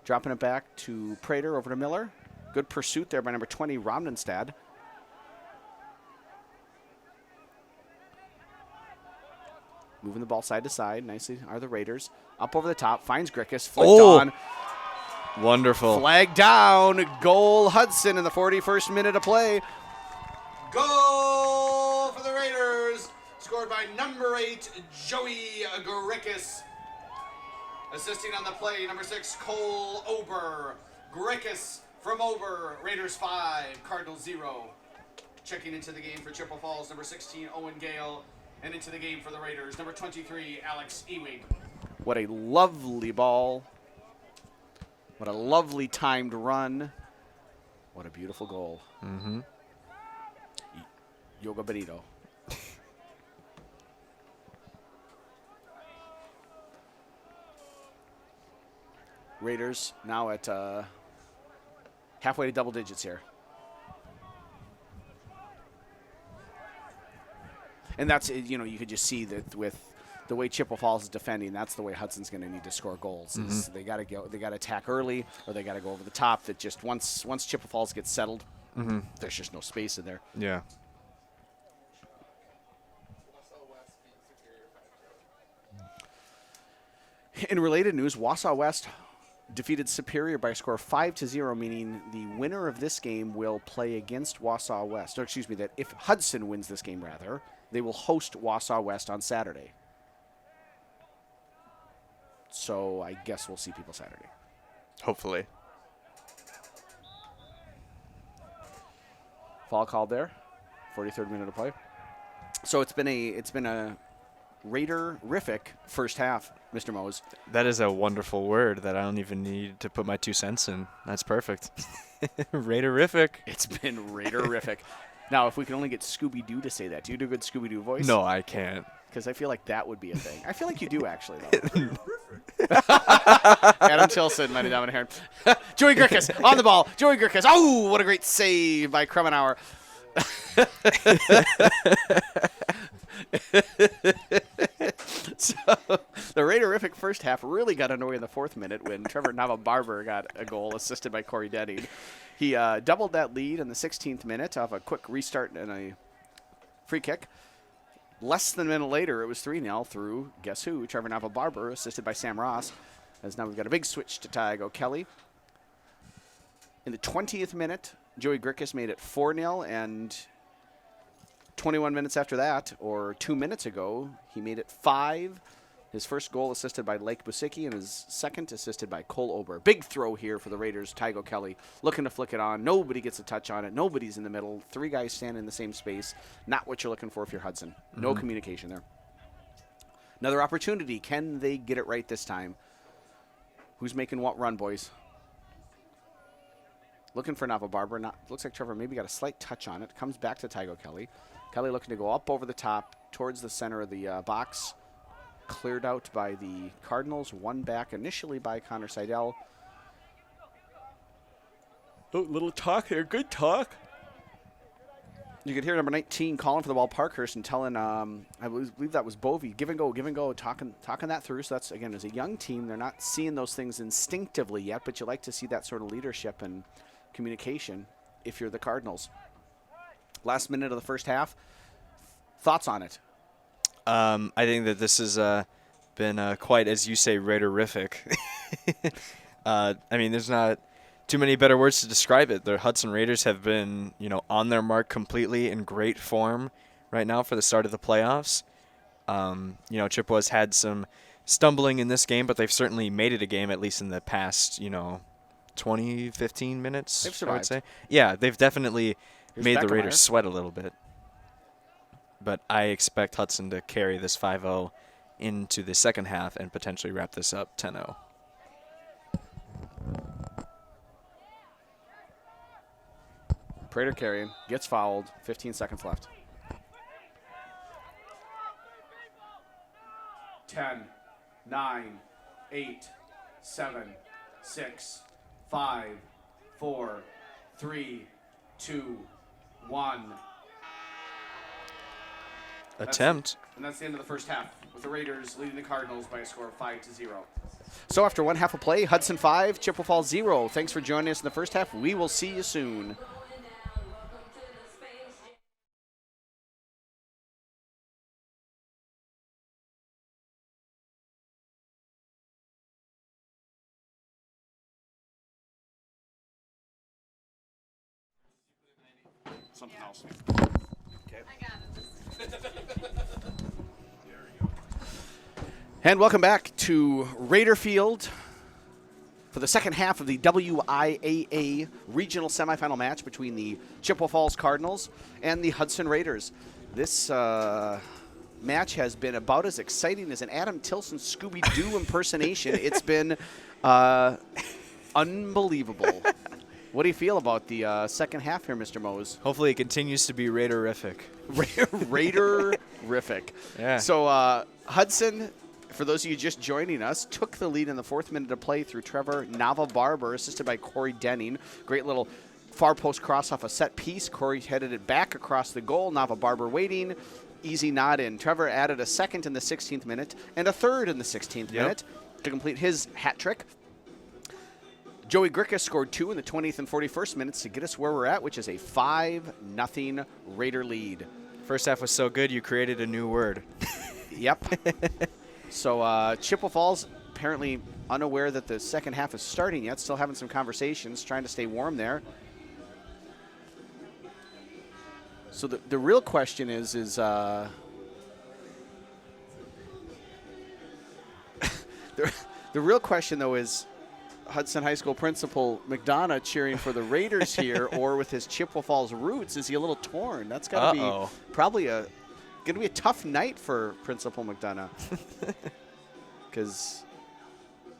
Dropping it back to Prater over to Miller. Good pursuit there by number 20, Romdenstad. Moving the ball side to side. Nicely are the Raiders. Up over the top. Finds Grickus. Flicked on. Wonderful. Flag down. Goal Hudson in the 41st minute of play. Goal for the Raiders. Scored by number 8, Joey Grickus. Assisting on the play, number 6, Cole Ober. Grickus from Ober. Raiders 5, Cardinals 0. Checking into the game for Chippewa Falls, number 16, Owen Gale. And into the game for the Raiders, number 23, Alex Ewing. What a lovely ball. What a lovely timed run. What a beautiful goal. Mm-hmm. Yoga Benito. Raiders now at halfway to double digits here. And that's, you could just see that with the way Chippewa Falls is defending, that's the way Hudson's going to need to score goals. Mm-hmm. They got to attack early, or they got to go over the top. That just once Chippewa Falls gets settled, there's just no space in there. Yeah. In related news, Wausau West defeated Superior by a score of 5-0, meaning the winner of this game will play against Wausau West. Or excuse me, that if Hudson wins this game, rather, they will host Wausau West on Saturday. So I guess we'll see people Saturday. Hopefully. Foul called there. 43rd minute of play. So it's been a Raider-rific first half, Mr. Mose. That is a wonderful word that I don't even need to put my 2 cents in. That's perfect. Raiderific. It's been Raiderific. Now, if we can only get Scooby-Doo to say that. Do you do a good Scooby-Doo voice? No, I can't. Because I feel like that would be a thing. I feel like you do, actually, though. Adam Tilson, mighty dominant here. Joey Grickus on the ball. Joey Grickus. Oh, what a great save by Kremenauer. So the Raiderific first half really got underway in the 4th minute when Trevor Nava-Barber got a goal assisted by Corey Denning. He doubled that lead in the 16th minute off a quick restart and a free kick. Less than a minute later, it was 3-0 through, guess who, Trevor Nava-Barber, assisted by Sam Ross. As now we've got a big switch to Tyag O'Kelly. In the 20th minute, Joey Grickus made it 4-0, and 21 minutes after that, or 2 minutes ago, he made it 5. His first goal assisted by Lake Busicki, and his second assisted by Cole Ober. Big throw here for the Raiders. Tygo Kelly looking to flick it on. Nobody gets a touch on it. Nobody's in the middle. 3 guys stand in the same space. Not what you're looking for if you're Hudson. No communication there. Another opportunity. Can they get it right this time? Who's making what run, boys? Looking for Nava Barber. Looks like Trevor maybe got a slight touch on it. Comes back to Tygo Kelly. Kelly looking to go up over the top towards the center of the box. Cleared out by the Cardinals. One back initially by Connor Seidel. Oh, little talk here. Good talk. You could hear number 19 calling for the ball, Parkhurst, and telling, I believe that was Bovey, give and go, talking that through. So that's, again, as a young team, they're not seeing those things instinctively yet, but you like to see that sort of leadership and communication if you're the Cardinals. Last minute of the first half. Thoughts on it? I think that this has been quite, as you say, Raiderific. I mean, there's not too many better words to describe it. The Hudson Raiders have been, on their mark completely, in great form right now for the start of the playoffs. Chippewa's had some stumbling in this game, but they've certainly made it a game, at least in the past, 20, 15 minutes, they've survived. I would say. Yeah, they've definitely made the Raiders Beckemeyer sweat a little bit. But I expect Hudson to carry this 5-0 into the second half and potentially wrap this up 10-0. Prater carrying, gets fouled, 15 seconds left. 10, 9, 8, 7, 6, 5, 4, 3, 2, 1. Attempt. And that's the end of the first half, with the Raiders leading the Cardinals by a score of 5-0. So after one half of play, Hudson 5, Chippewa Falls 0. Thanks for joining us in the first half. We will see you soon. Something else. Okay. And welcome back to Raider Field for the second half of the WIAA regional semifinal match between the Chippewa Falls Cardinals and the Hudson Raiders. This match has been about as exciting as an Adam Tilson Scooby-Doo impersonation. It's been unbelievable. What do you feel about the second half here, Mr. Mose? Hopefully it continues to be Raiderific. Raiderific. Yeah. So Hudson, for those of you just joining us, took the lead in the fourth minute of play through Trevor Nava Barber, assisted by Corey Denning. Great little far post cross off a set piece. Corey headed it back across the goal. Nava Barber waiting. Easy nod in. Trevor added a second in the 16th minute and a third in the 16th minute to complete his hat trick. Joey Gricka scored 2 in the 20th and 41st minutes to get us where we're at, which is a 5-0 Raider lead. First half was so good, you created a new word. Yep. So Chippewa Falls apparently unaware that the second half is starting yet, still having some conversations, trying to stay warm there. So the real question is the real question, though, is Hudson High School principal McDonough cheering for the Raiders here, or with his Chippewa Falls roots, is he a little torn? That's got to be probably going to be a tough night for Principal McDonough. Because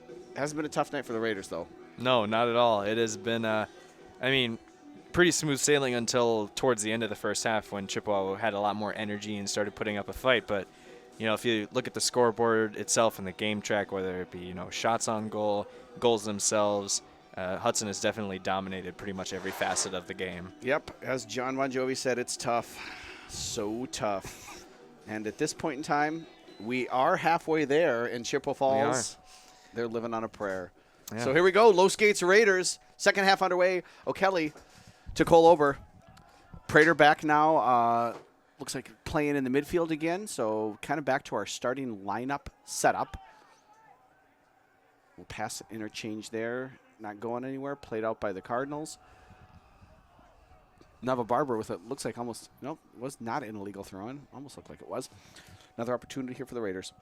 it hasn't been a tough night for the Raiders, though. No, not at all. It has been, pretty smooth sailing until towards the end of the first half when Chippewa had a lot more energy and started putting up a fight. But, if you look at the scoreboard itself and the game track, whether it be, shots on goal, goals themselves, Hudson has definitely dominated pretty much every facet of the game. Yep. As John Bon Jovi said, it's tough. So tough. And at this point in time, we are halfway there in Chippewa Falls. They're living on a prayer. Yeah. So here we go. Low Skates Raiders. Second half underway. O'Kelly to Cole over. Prater back now. Looks like playing in the midfield again. So kind of back to our starting lineup setup. We'll pass interchange there. Not going anywhere. Played out by the Cardinals. Nava Barber with it looks like almost, nope, was not an illegal throw-in. Almost looked like it was. Another opportunity here for the Raiders.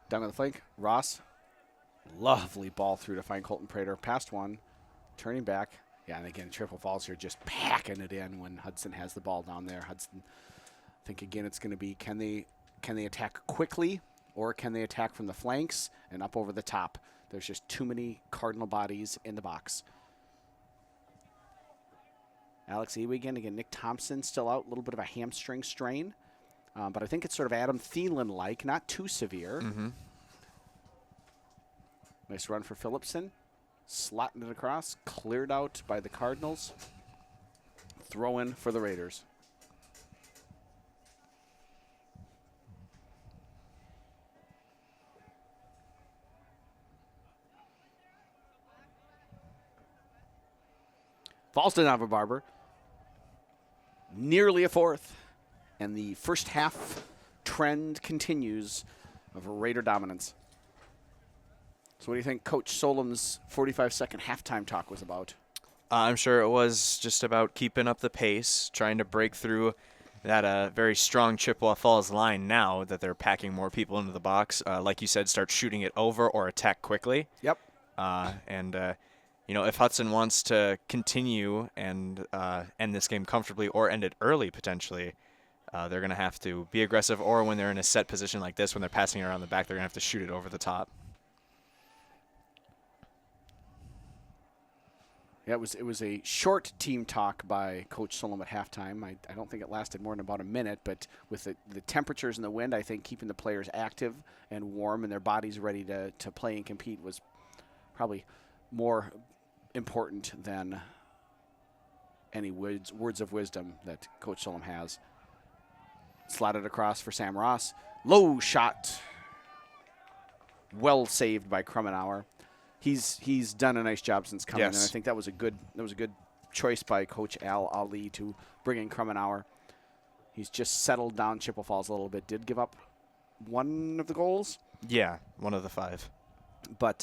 Down on the flank, Ross. Lovely ball through to find Colton Prater. Past one. turning back. Yeah, and again, Chippewa Falls here just packing it in when Hudson has the ball down there. Hudson, I think again it's going to be can they attack quickly or can they attack from the flanks and up over the top? There's just too many Cardinal bodies in the box. Alex Ewigan, again, Nick Thompson still out, a little bit of a hamstring strain. But I think it's sort of Adam Thielen-like, not too severe. Mm-hmm. Nice run for Phillipson. Slotting it across, cleared out by the Cardinals. Throw in for the Raiders. Falls to Nava Barber. Nearly a fourth. And the first half trend continues of Raider dominance. So what do you think Coach Solom's 45-second halftime talk was about? I'm sure it was just about keeping up the pace, trying to break through that very strong Chippewa Falls line now that they're packing more people into the box. Like you said, start shooting it over or attack quickly. Yep. If Hudson wants to continue and end this game comfortably or end it early potentially, they're going to have to be aggressive, or when they're in a set position like this, when they're passing around the back, they're going to have to shoot it over the top. Yeah, it was a short team talk by Coach Solom at halftime. I don't think it lasted more than about a minute, but with the temperatures and the wind, I think keeping the players active and warm and their bodies ready to play and compete was probably more important than any words of wisdom that Coach Solom has. Slotted across for Sam Ross. Low shot. Well saved by Krummenauer. He's done a nice job since coming, yes. And I think that was a good choice by Coach Al Ali to bring in Krummenauer. He's just settled down Chippewa Falls a little bit. Did give up one of the goals. Yeah, one of the 5. But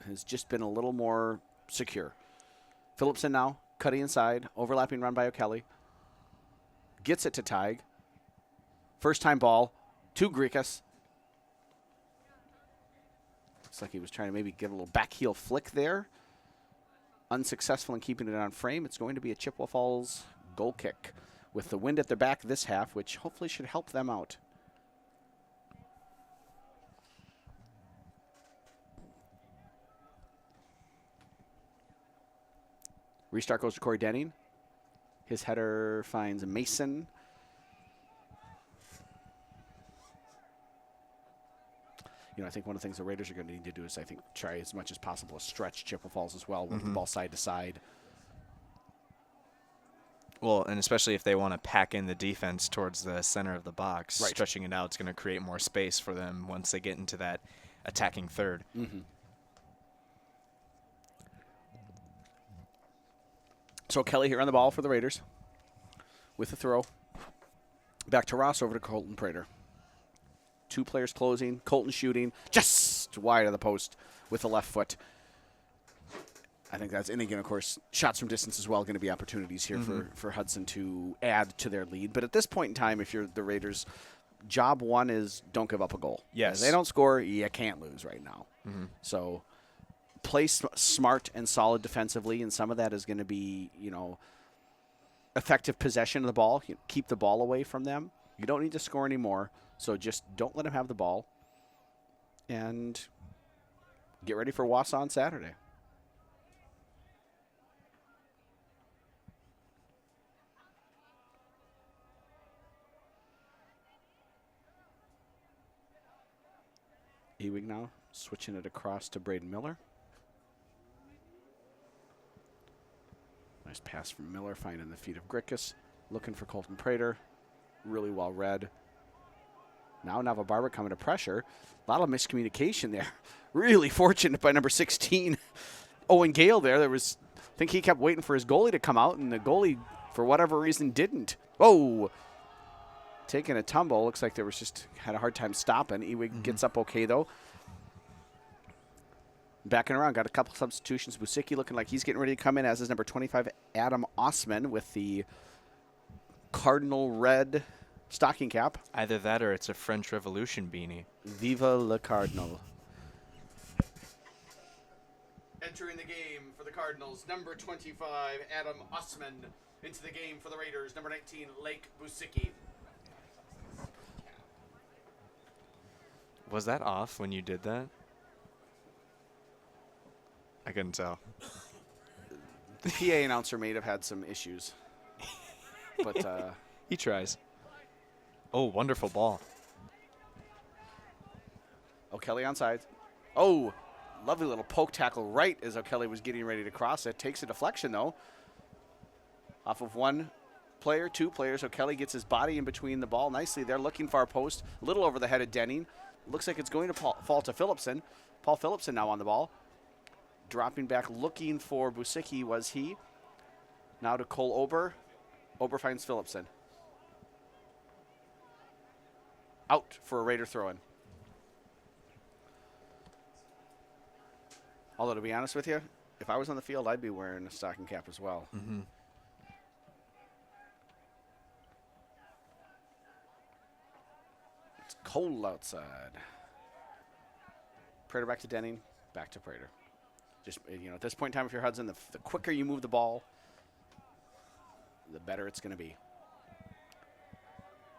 has just been a little more secure. Phillipson now, cutting inside, overlapping run by O'Kelly. Gets it to Tig. First time ball to Grikas. Looks like he was trying to maybe give a little back heel flick there. Unsuccessful in keeping it on frame. It's going to be a Chippewa Falls goal kick with the wind at their back this half, which hopefully should help them out. Restart goes to Corey Denning. His header finds Mason. I think one of the things the Raiders are going to need to do is, I think, try as much as possible to stretch Chippewa Falls as well, move the ball side to side. Well, and especially if they want to pack in the defense towards the center of the box, right. Stretching it out is going to create more space for them once they get into that attacking third. Mm-hmm. So Kelly here on the ball for the Raiders with the throw. Back to Ross, over to Colton Prater. 2 players closing, Colton shooting, just wide of the post with the left foot. I think that's, and again, of course, shots from distance as well, going to be opportunities here for Hudson to add to their lead. But at this point in time, if you're the Raiders, job one is don't give up a goal. Yes. If they don't score, you can't lose right now. So play smart and solid defensively, and some of that is going to be, effective possession of the ball. Keep the ball away from them. You don't need to score anymore, so just don't let them have the ball. And get ready for Wausau on Saturday. Ewing now switching it across to Braden Miller. Nice pass from Miller, finding the feet of Grikas. Looking for Colton Prater. Really well read. Now Nava Barber coming to pressure. A lot of miscommunication there. Really fortunate by number 16, Owen Gale there. I think he kept waiting for his goalie to come out, and the goalie, for whatever reason, didn't. Oh! Taking a tumble. Looks like had a hard time stopping. Ewing gets up okay, though. Backing around, got a couple substitutions. Busicki looking like he's getting ready to come in, as is number 25, Adam Osman, with the Cardinal red stocking cap. Either that or it's a French Revolution beanie. Viva le Cardinal. Entering Entering the game for the Cardinals, number 25, Adam Usman. Into the game for the Raiders, number 19, Lake Busicki. Was that off when you did that? I couldn't tell. The PA announcer may have had some issues. But He tries. Oh, wonderful ball. O'Kelly onside. Oh, lovely little poke tackle right as O'Kelly was getting ready to cross it. Takes a deflection, though. Off of one player, two players. O'Kelly gets his body in between the ball nicely there. Looking far post. A little over the head of Denning. Looks like it's going to fall to Phillipson. Paul Phillipson now on the ball. Dropping back, looking for Busicki, was he. Now to Cole Ober. Ober finds Phillipson. Out for a Raider throw-in. Although, to be honest with you, if I was on the field, I'd be wearing a stocking cap as well. Mm-hmm. It's cold outside. Prater back to Denning, back to Prater. Just, at this point in time, if you're Hudson, the quicker you move the ball, the better it's going to be.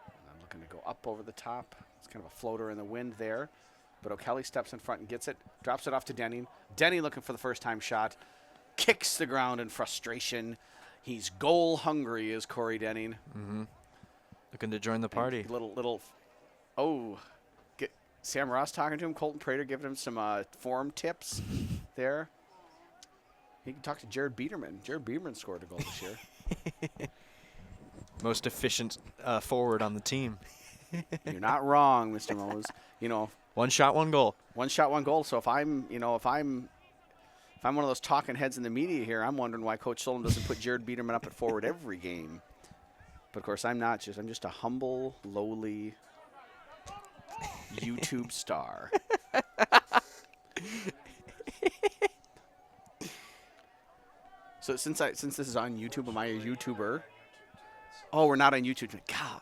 And I'm looking to go up over the top. It's kind of a floater in the wind there. But O'Kelly steps in front and gets it. Drops it off to Denning. Denning looking for the first-time shot. Kicks the ground in frustration. He's goal hungry, is Corey Denning. Mm-hmm. Looking to join the party. Get Sam Ross talking to him. Colton Prater giving him some form tips there. He can talk to Jared Biederman. Jared Biederman scored a goal this year. Most efficient forward on the team. You're not wrong, Mr. Mose. One shot, one goal. One shot, one goal. So if I'm one of those talking heads in the media here, I'm wondering why Coach Solom doesn't put Jared Biederman up at forward every game. But of course, I'm not. I'm just a humble, lowly YouTube star. So since this is on YouTube, am I a YouTuber? Oh, we're not on YouTube. God.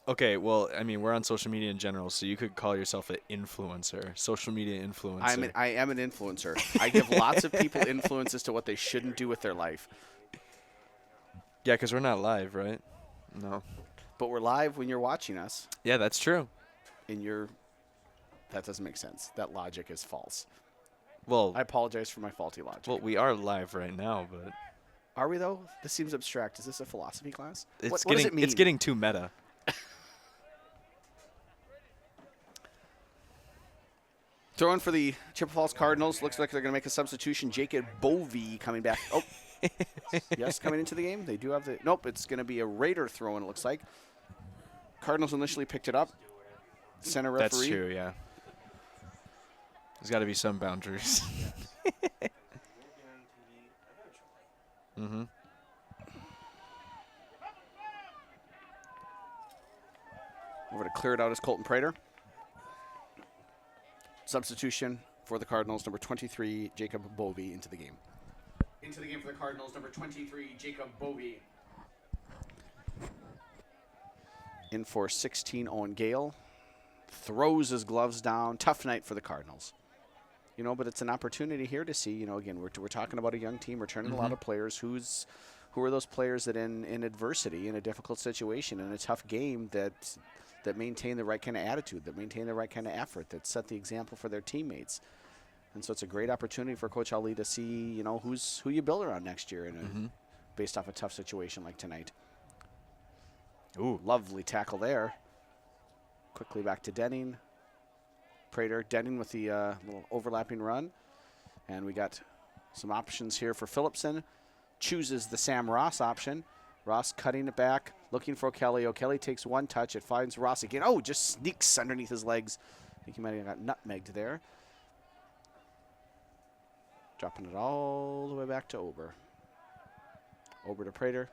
Okay, well, I mean, we're on social media in general, so you could call yourself an influencer, social media influencer. I am an influencer. I give lots of people influence as to what they shouldn't do with their life. Yeah, because we're not live, right? No. But we're live when you're watching us. Yeah, that's true. That doesn't make sense. That logic is false. Well, I apologize for my faulty logic. Well, we are live right now, but are we though? This seems abstract. Is this a philosophy class? What does it mean? It's getting too meta. Throwing for the Chippewa Falls Cardinals. Looks like they're going to make a substitution. Jacob Bovee coming back. Oh, yes, coming into the game. They do have the. Nope, it's going to be a Raider throw-in, it looks like. Cardinals initially picked it up. Center referee. That's true, yeah. There's got to be some boundaries. Mm-hmm. Over to clear it out is Colton Prater. Substitution for the Cardinals, number 23, Jacob Bovee, into the game. Into the game for the Cardinals, number 23, Jacob Bovee. In for 16, Owen Gale. Throws his gloves down. Tough night for the Cardinals. But it's an opportunity here to see, again, we're talking about a young team returning a lot of players. Who are those players that in adversity, in a difficult situation, in a tough game that maintain the right kind of attitude, that maintain the right kind of effort, that set the example for their teammates. And so it's a great opportunity for Coach Ali to see, who you build around next year based off a tough situation like tonight. Ooh, lovely tackle there. Quickly back to Denning. Prater, Denning with the little overlapping run. And we got some options here for Phillipson. Chooses the Sam Ross option. Ross cutting it back, looking for O'Kelly. O'Kelly takes one touch. It finds Ross again. Oh, just sneaks underneath his legs. I think he might have got nutmegged there. Dropping it all the way back to Ober. Ober to Prater.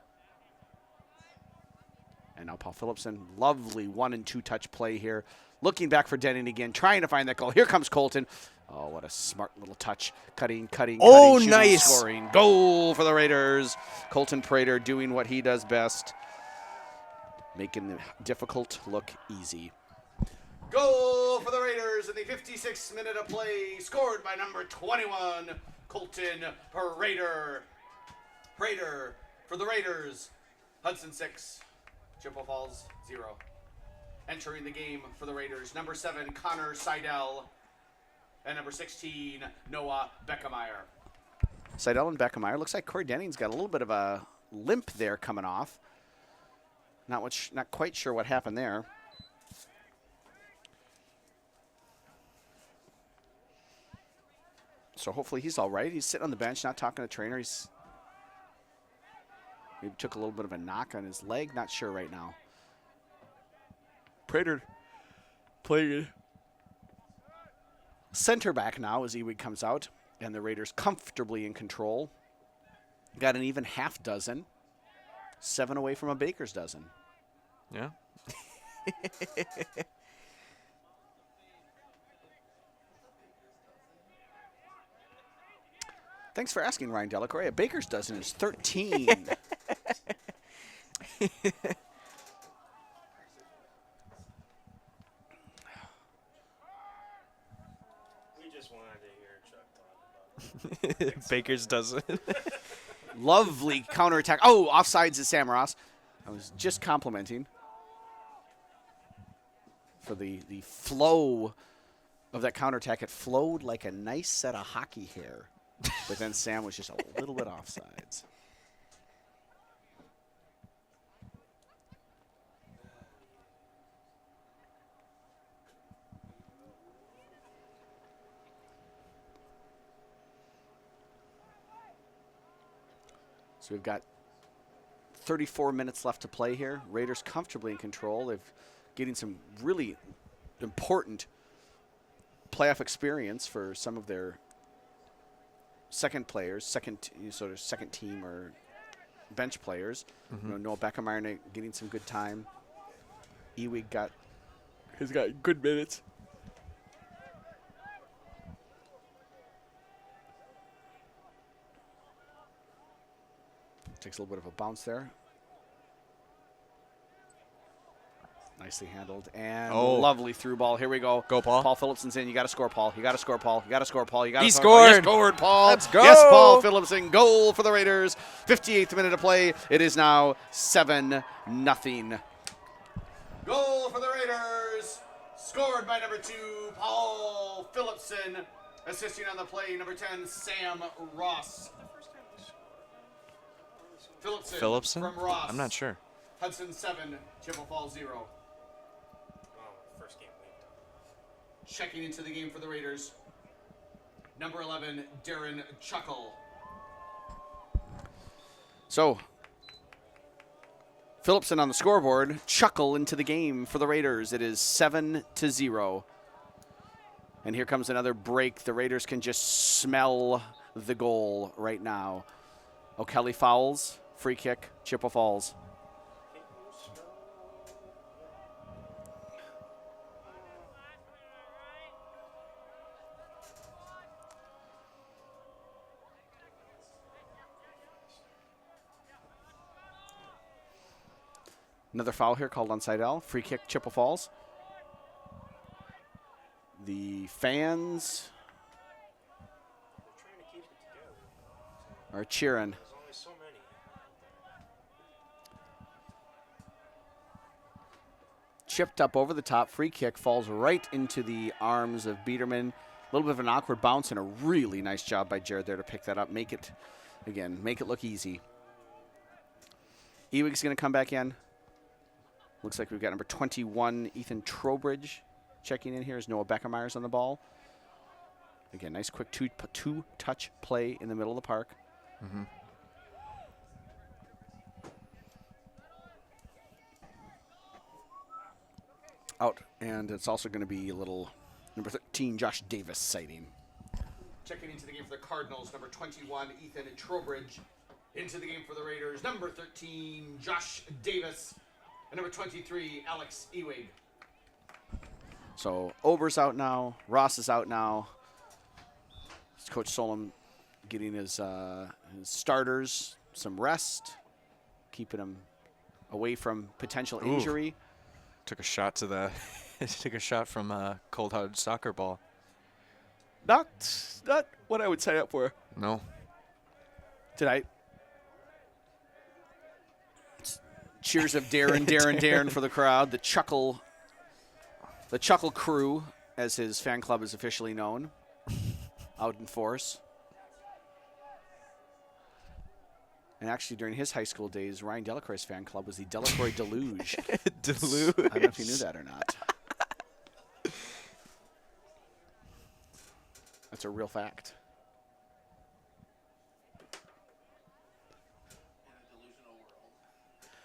And now Paul Phillipson. Lovely 1- and 2-touch play here. Looking back for Denning again, trying to find that goal. Here comes Colton. Oh, what a smart little touch. Cutting, shooting, nice. Scoring. Goal for the Raiders. Colton Prater doing what he does best, making the difficult look easy. Goal for the Raiders in the 56th minute of play, scored by number 21, Colton Prater. Prater for the Raiders. Hudson 6, Chippewa Falls 0. Entering the game for the Raiders, number 7, Connor Seidel, and number 16, Noah Beckemeyer. Seidel and Beckemeyer. Looks like Corey Denning's got a little bit of a limp there coming off. Not quite sure what happened there. So hopefully he's all right. He's sitting on the bench, not talking to the trainer. He's maybe took a little bit of a knock on his leg. Not sure right now. Prater playing center back now as Ewig comes out, and the Raiders comfortably in control. Got an even half dozen. 7 away from a baker's dozen. Yeah. Thanks for asking, Ryan Delacorre. A baker's dozen is 13. Baker's dozen. Lovely counterattack. Oh, offsides is Sam Ross. I was just complimenting for the flow of that counterattack. It flowed like a nice set of hockey hair. But then Sam was just a little bit offsides. So we've got 34 minutes left to play here. Raiders comfortably in control. They're getting some really important playoff experience for some of their second players, second team or bench players. Mm-hmm. You know, Noah Beckemeyer getting some good time. Ewig has got good minutes. Takes a little bit of a bounce there. Nicely handled. And lovely through ball. Here we go. Go, Paul. Paul Phillipson's in. You got to score, Paul. You got to score, Paul. You got to score, Paul. You got to He score. scored. He scored, Paul. Let's go. Yes, Paul Phillipson. Goal for the Raiders. 58th minute of play. It is now 7-0. Goal for the Raiders. Scored by number 2, Paul Phillipson. Assisting on the play, number 10, Sam Ross. Phillipson? From Ross. I'm not sure. Hudson 7, Chippewa Falls 0. First game week. Checking into the game for the Raiders, number 11, Darren Chuckle. So, Phillipson on the scoreboard, Chuckle into the game for the Raiders. It is 7-0. And here comes another break. The Raiders can just smell the goal right now. O'Kelly fouls. Free kick, Chippewa Falls. Another foul here called on Seidel. Free kick, Chippewa Falls. The fans are cheering. There's only so many. Chipped up over the top. Free kick falls right into the arms of Biederman. A little bit of an awkward bounce and a really nice job by Jared there to pick that up. Make it look easy. Ewig's going to come back in. Looks like we've got number 21, Ethan Trowbridge, checking in here as Noah Beckemeyer's on the ball. Again, nice quick two-touch play in the middle of the park. Mm-hmm. Out, and it's also going to be a little number 13, Josh Davis sighting. Checking into the game for the Cardinals, number 21, Ethan Trowbridge. Into the game for the Raiders, number 13, Josh Davis. And number 23, Alex Ewig. So Ober's out now. Ross is out now. Coach Solom getting his starters some rest, keeping them away from potential injury. Took a shot to the Took a shot from a cold hard soccer ball. Not what I would sign up for No. tonight. Cheers of Darren, Darren for the crowd. The Chuckle crew, as his fan club is officially known, out in force. And actually, during his high school days, Ryan Delacroix's fan club was the Delacroix Deluge. Deluge. I don't know if you knew that or not. That's a real fact.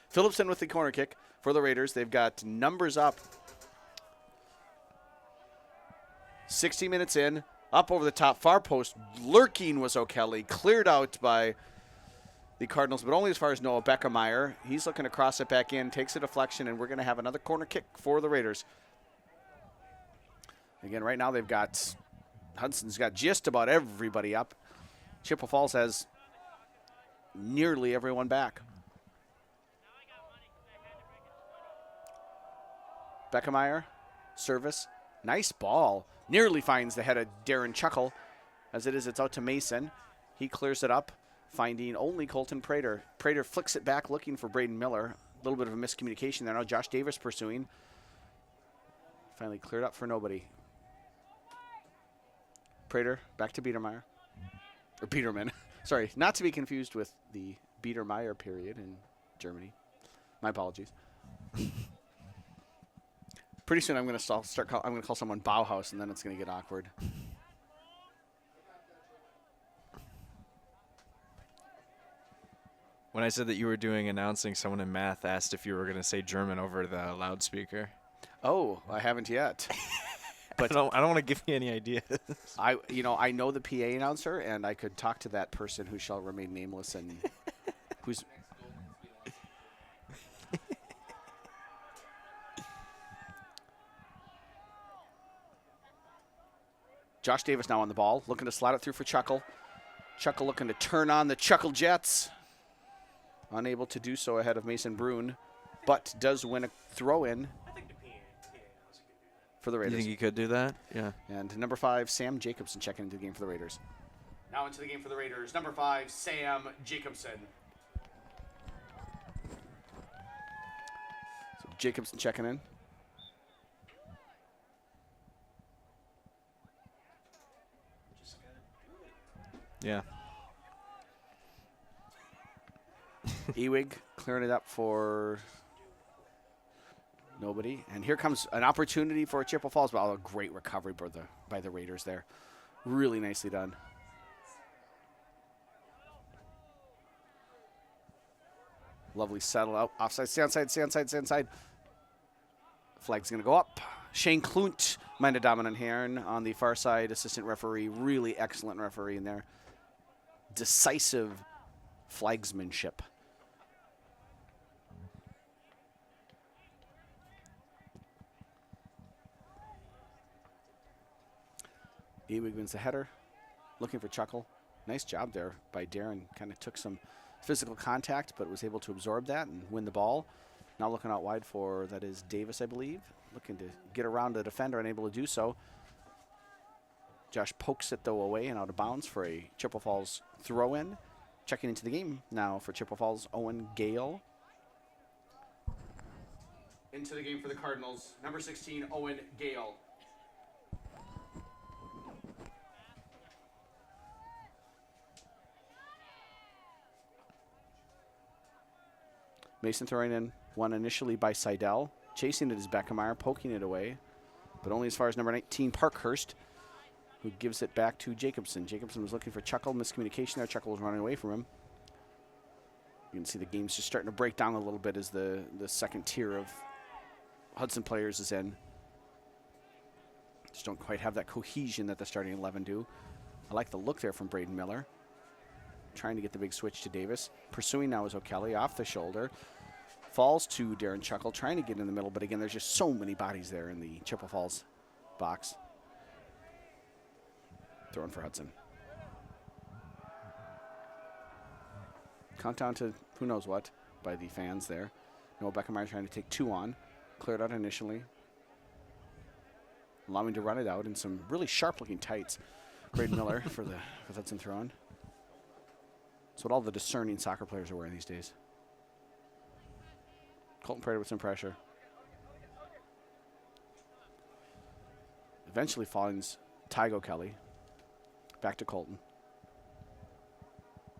Phillipson with the corner kick for the Raiders. They've got numbers up. 60 minutes in. Up over the top. Far post. Lurking was O'Kelly. Cleared out by the Cardinals, but only as far as Noah Beckemeyer. He's looking to cross it back in. Takes a deflection, and we're going to have another corner kick for the Raiders. Again, right now they've got Hudson's got just about everybody up. Chippewa Falls has nearly everyone back. Beckemeyer, service, nice ball. Nearly finds the head of Darren Chuckle. As it is, it's out to Mason. He clears it up, finding only Colton Prater. Prater flicks it back, looking for Braden Miller. A little bit of a miscommunication there. Now Josh Davis pursuing. Finally cleared up for nobody. Prater back to Biedermeyer. Or Biederman. Sorry, not to be confused with the Biedermeier period in Germany. My apologies. Pretty soon I'm going to I'm going to call someone Bauhaus, and then it's going to get awkward. When I said that you were doing announcing, someone in math asked if you were going to say German over the loudspeaker. Oh, I haven't yet. But I don't want to give you any ideas. I know the PA announcer, and I could talk to that person who shall remain nameless and who's. Josh Davis now on the ball, looking to slide it through for Chuckle. Chuckle looking to turn on the Chuckle Jets. Unable to do so ahead of Mason Brune, but does win a throw-in I think the PA also could do that. for the You Raiders. think he could do that? Yeah. And number 5, Sam Jacobson checking into the game for the Raiders. Now into the game for the Raiders. Number 5, Sam Jacobson. So Jacobson checking in. Yeah. Ewig clearing it up for nobody. And here comes an opportunity for Chippewa Falls. But a great recovery by the Raiders there. Really nicely done. Lovely settle out. Offside, stay onside. Flag's going to go up. Shane Klunt, meine Damen und Herren, on the far side, assistant referee. Really excellent referee in there. Decisive flagsmanship. Ewig wins the header. Looking for Chuckle. Nice job there by Darren. Kind of took some physical contact, but was able to absorb that and win the ball. Now looking out wide for, that is Davis, I believe. Looking to get around the defender, unable to do so. Josh pokes it, though, away and out of bounds for a Chippewa Falls throw-in. Checking into the game now for Chippewa Falls, Owen Gale. Into the game for the Cardinals, number 16, Owen Gale. Mason throwing in one initially by Seidel. Chasing it is Beckemeyer, poking it away, but only as far as number 19, Parkhurst, who gives it back to Jacobson. Jacobson was looking for Chuckle. Miscommunication there. Chuckle was running away from him. You can see the game's just starting to break down a little bit as the second tier of Hudson players is in. Just don't quite have that cohesion that the starting 11 do. I like the look there from Braden Miller. Trying to get the big switch to Davis. Pursuing now is O'Kelly off the shoulder. Falls to Darren Chuckle, trying to get in the middle, but again, there's just so many bodies there in the Chippewa Falls box. Throwing for Hudson. Countdown to who knows what by the fans there. Noah Beckemeyer trying to take 2 on. Cleared out initially. allowing to run it out in some really sharp-looking tights. Braden Miller for Hudson throwing. That's what all the discerning soccer players are wearing these days. Colton Prater with some pressure. Eventually finds Tygo Kelly. Back to Colton.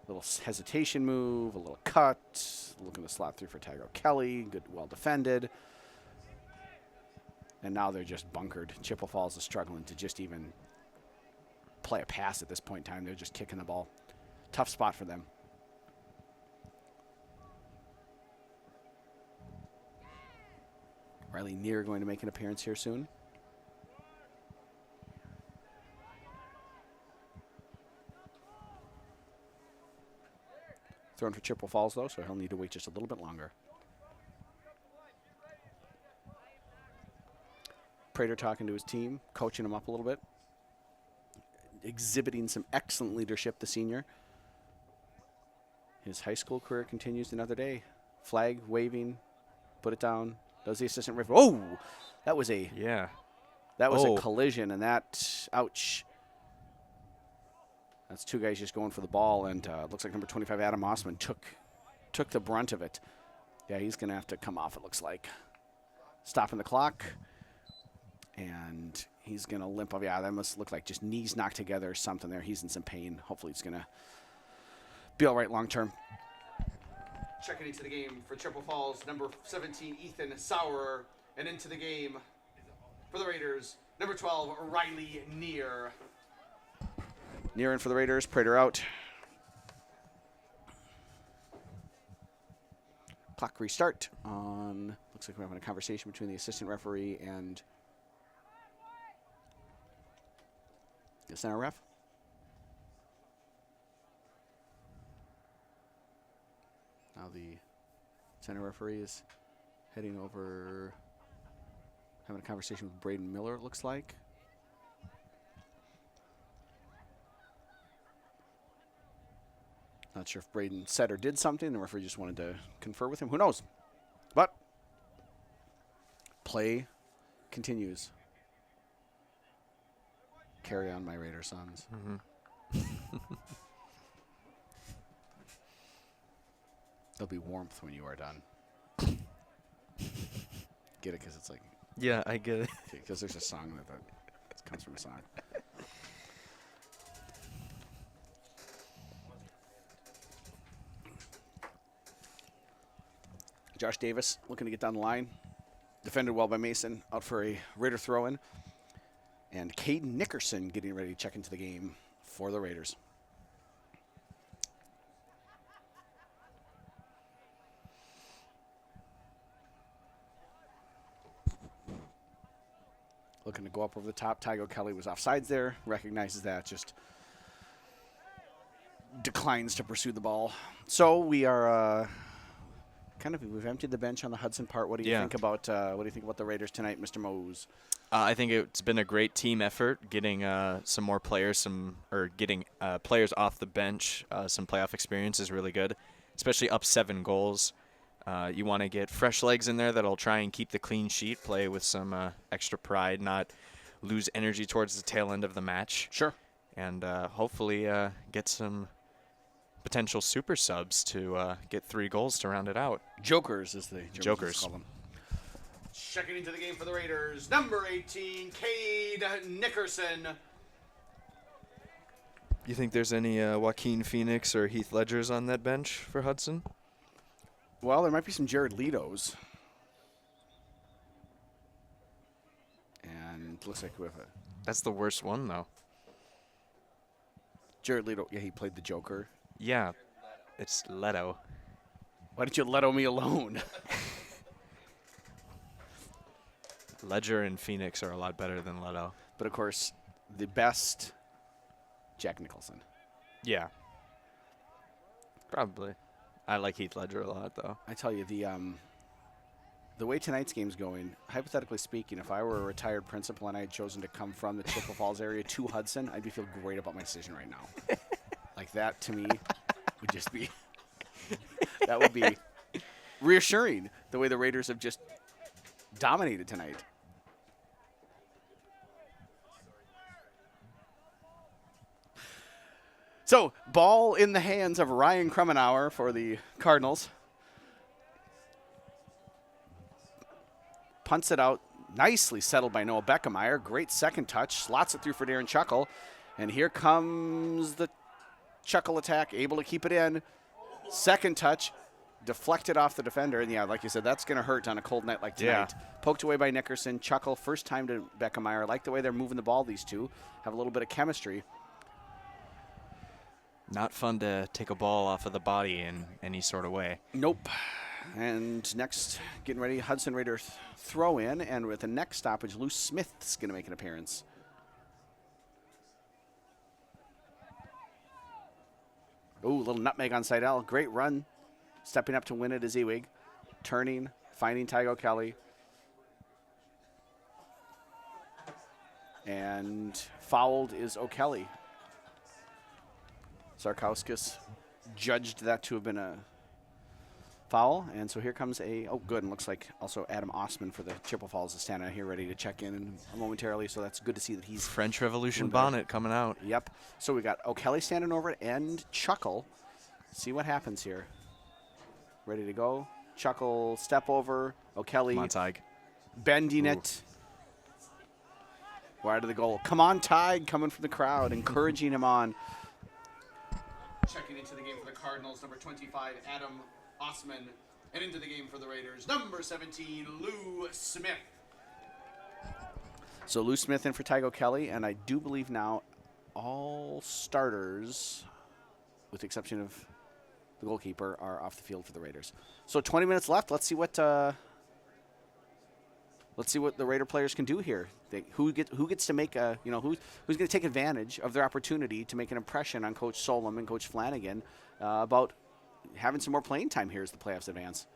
Little hesitation move, a little cut. Looking to slot through for Tygo Kelly. Good, well defended. And now they're just bunkered. Chippewa Falls is struggling to just even play a pass at this point in time. They're just kicking the ball. Tough spot for them. Riley Neer going to make an appearance here soon. Thrown for Chippewa Falls, though, so he'll need to wait just a little bit longer. Prater talking to his team, coaching them up a little bit. Exhibiting some excellent leadership, the senior. His high school career continues another day. Flag waving, put it down. Does the assistant referee? Oh, that was a a collision, and that ouch. That's two guys just going for the ball, and it looks like number 25 Adam Mossman took the brunt of it. Yeah, he's gonna have to come off. It looks like stopping the clock, and he's gonna limp off. Yeah, that must look like just knees knocked together or something there. He's in some pain. Hopefully, he's gonna be all right long term. Checking into the game for Chippewa Falls, number 17, Ethan Sauer. And into the game for the Raiders, number 12, Riley Neer. Neer in for the Raiders, Prater out. Clock restart on, looks like we're having a conversation between the assistant referee and the center ref. Now the center referee is heading over, having a conversation with Braden Miller, it looks like. Not sure if Braden said or did something. The referee just wanted to confer with him. Who knows? But play continues. Carry on, my Raider sons. Mm-hmm. There'll be warmth when you are done. Get it? Because it's like... Yeah, I get it. Because there's a song that comes from a song. Josh Davis looking to get down the line. Defended well by Mason. Out for a Raider throw-in. And Caden Nickerson getting ready to check into the game for the Raiders. Looking to go up over the top. Tygo Kelly was offsides there. Recognizes that. Just declines to pursue the ball. So we are we've emptied the bench on the Hudson part. What do you think about the Raiders tonight, Mr. Mose? I think it's been a great team effort getting some more players, getting players off the bench. Some playoff experience is really good, especially up 7 goals. You want to get fresh legs in there that'll try and keep the clean sheet, play with some extra pride, not lose energy towards the tail end of the match. Sure. And hopefully get some potential super subs to get 3 goals to round it out. Jokers, as the Jokers call them. Checking into the game for the Raiders, number 18, Cade Nickerson. You think there's any Joaquin Phoenix or Heath Ledgers on that bench for Hudson? Well, there might be some Jared Litos. And looks like we have a... That's the worst one, though. Jared Leto, yeah, he played the Joker. Yeah, it's Leto. Why didn't you Leto me alone? Ledger and Phoenix are a lot better than Leto. But, of course, the best, Jack Nicholson. Yeah. Probably. I like Heath Ledger a lot, though. I tell you, the way tonight's game's going, hypothetically speaking, if I were a retired principal and I had chosen to come from the Chippewa Falls area to Hudson, I'd be feeling great about my decision right now. Like that, to me, would just be that would be reassuring, the way the Raiders have just dominated tonight. So, ball in the hands of Ryan Krummenauer for the Cardinals. Punts it out. Nicely settled by Noah Beckemeyer. Great second touch. Slots it through for Darren Chuckle. And here comes the Chuckle attack. Able to keep it in. Second touch. Deflected off the defender. And, yeah, like you said, that's going to hurt on a cold night like tonight. Yeah. Poked away by Nickerson. Chuckle, first time to Beckemeyer. I like the way they're moving the ball, these two. Have a little bit of chemistry. Not fun to take a ball off of the body in any sort of way. Nope. And next, getting ready, Hudson Raider throw in. And with the next stoppage, Lou Smith's going to make an appearance. Ooh, little nutmeg on Seidel. Great run. Stepping up to win it is Ewig. Turning, finding Tygo Kelly. And fouled is O'Kelly. Sarkauskas judged that to have been a foul. And so here comes good. And looks like also Adam Osman for the Chippewa Falls is standing out here ready to check in momentarily. So that's good to see that he's French Revolution bonnet coming out. Yep. So we got O'Kelly standing over it and Chuckle. See what happens here. Ready to go. Chuckle, step over. O'Kelly. Come on, Tig. Bending it. Wide of the goal. Come on, Tig, coming from the crowd, encouraging him on. Checking into the game for the Cardinals, number 25, Adam Osman. And into the game for the Raiders, number 17, Lou Smith. So Lou Smith in for Tygo Kelly, and I do believe now all starters, with the exception of the goalkeeper, are off the field for the Raiders. So 20 minutes left. Let's see what the Raider players can do here. Who gets to make who's going to take advantage of their opportunity to make an impression on Coach Solom and Coach Flanagan about having some more playing time here as the playoffs advance.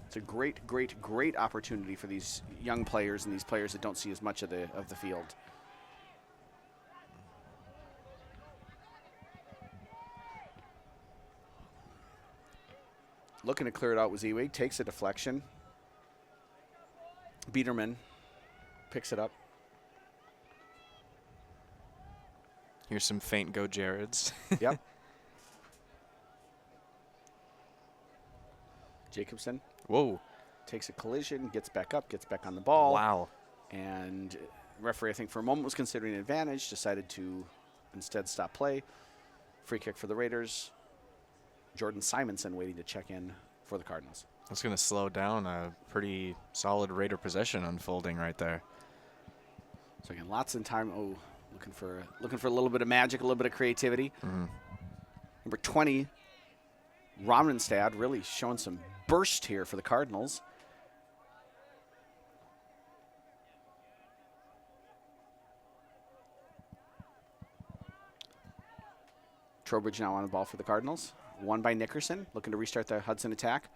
It's a great, great, great opportunity for these young players and these players that don't see as much of the field. Looking to clear it out was Ewig. Takes a deflection. Biederman picks it up. Here's some faint go Jareds. Yep. Jacobson. Whoa. Takes a collision, gets back up, gets back on the ball. Wow. And referee, I think for a moment was considering an advantage, decided to instead stop play. Free kick for the Raiders. Jordan Simonson waiting to check in for the Cardinals. That's going to slow down a pretty solid Raider possession unfolding right there. So again, lots of time. Oh, looking for a little bit of magic, a little bit of creativity. Mm-hmm. Number 20, Rommenstad, really showing some burst here for the Cardinals. Trowbridge now on the ball for the Cardinals. Won by Nickerson, looking to restart the Hudson attack.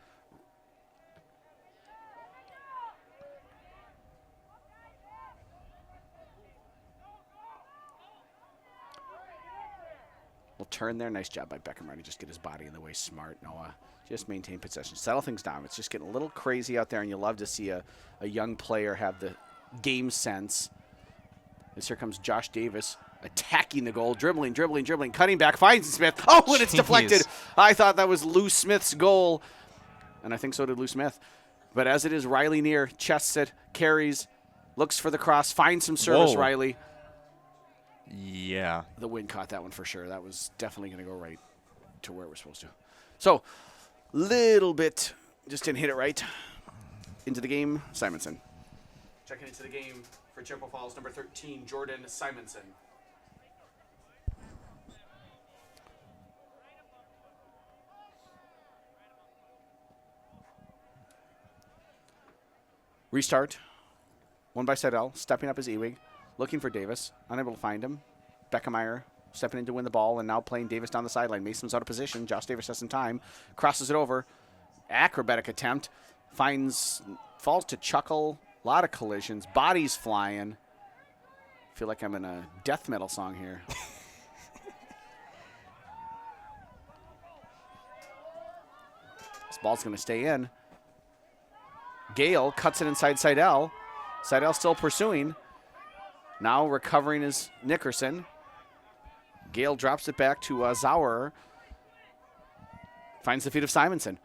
Little turn there. Nice job by Beckham to just get his body in the way. Smart, Noah. Just maintain possession. Settle things down. It's just getting a little crazy out there, and you love to see a young player have the game sense. As here comes Josh Davis attacking the goal, dribbling, cutting back, finds Smith. Oh, and it's deflected. I thought that was Lou Smith's goal, and I think so did Lou Smith. But as it is, Riley near, chests it, carries, looks for the cross, finds some service, Whoa. Riley. Yeah. The wind caught that one for sure. That was definitely going to go right to where we're supposed to. So, little bit, just didn't hit it right. Into the game, Simonson. Checking into the game for Chippewa Falls, number 13, Jordan Simonson. Restart. Won by Seidel. Stepping up is Ewig. Looking for Davis. Unable to find him. Beckemeyer stepping in to win the ball and now playing Davis down the sideline. Mason's out of position. Josh Davis has some time. Crosses it over. Acrobatic attempt. Falls to Chuckle. A lot of collisions. Bodies flying. Feel like I'm in a death metal song here. This ball's going to stay in. Gale cuts it inside Seidel. Seidel still pursuing. Now recovering is Nickerson. Gale drops it back to Zauer. Finds the feet of Simonson.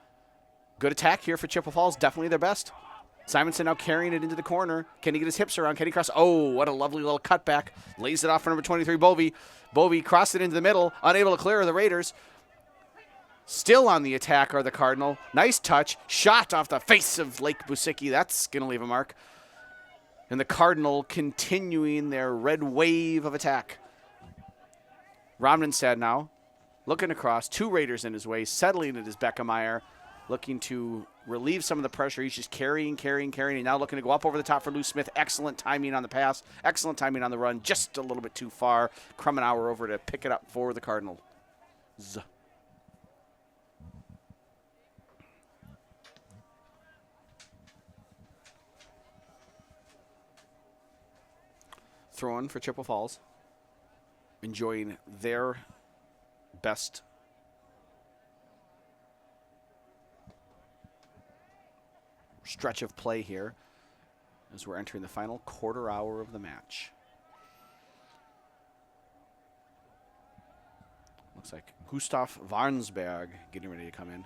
Good attack here for Chippewa Falls. Definitely their best. Simonson now carrying it into the corner. Can he get his hips around? Can he cross? Oh, what a lovely little cutback. Lays it off for number 23, Bovey. Bovey crossed it into the middle. Unable to clear the Raiders. Still on the attack are the Cardinal. Nice touch. Shot off the face of Lake Busicki. That's going to leave a mark. And the Cardinal continuing their red wave of attack. Romnenstad now looking across. 2 Raiders in his way. Settling it is Beckemeyer. Looking to relieve some of the pressure. He's just carrying. And now looking to go up over the top for Lou Smith. Excellent timing on the pass. Excellent timing on the run. Just a little bit too far. Krummenauer over to pick it up for the Cardinals. Throwing for Chippewa Falls. Enjoying their best stretch of play here as we're entering the final quarter hour of the match. Looks like Gustav Varnsberg getting ready to come in.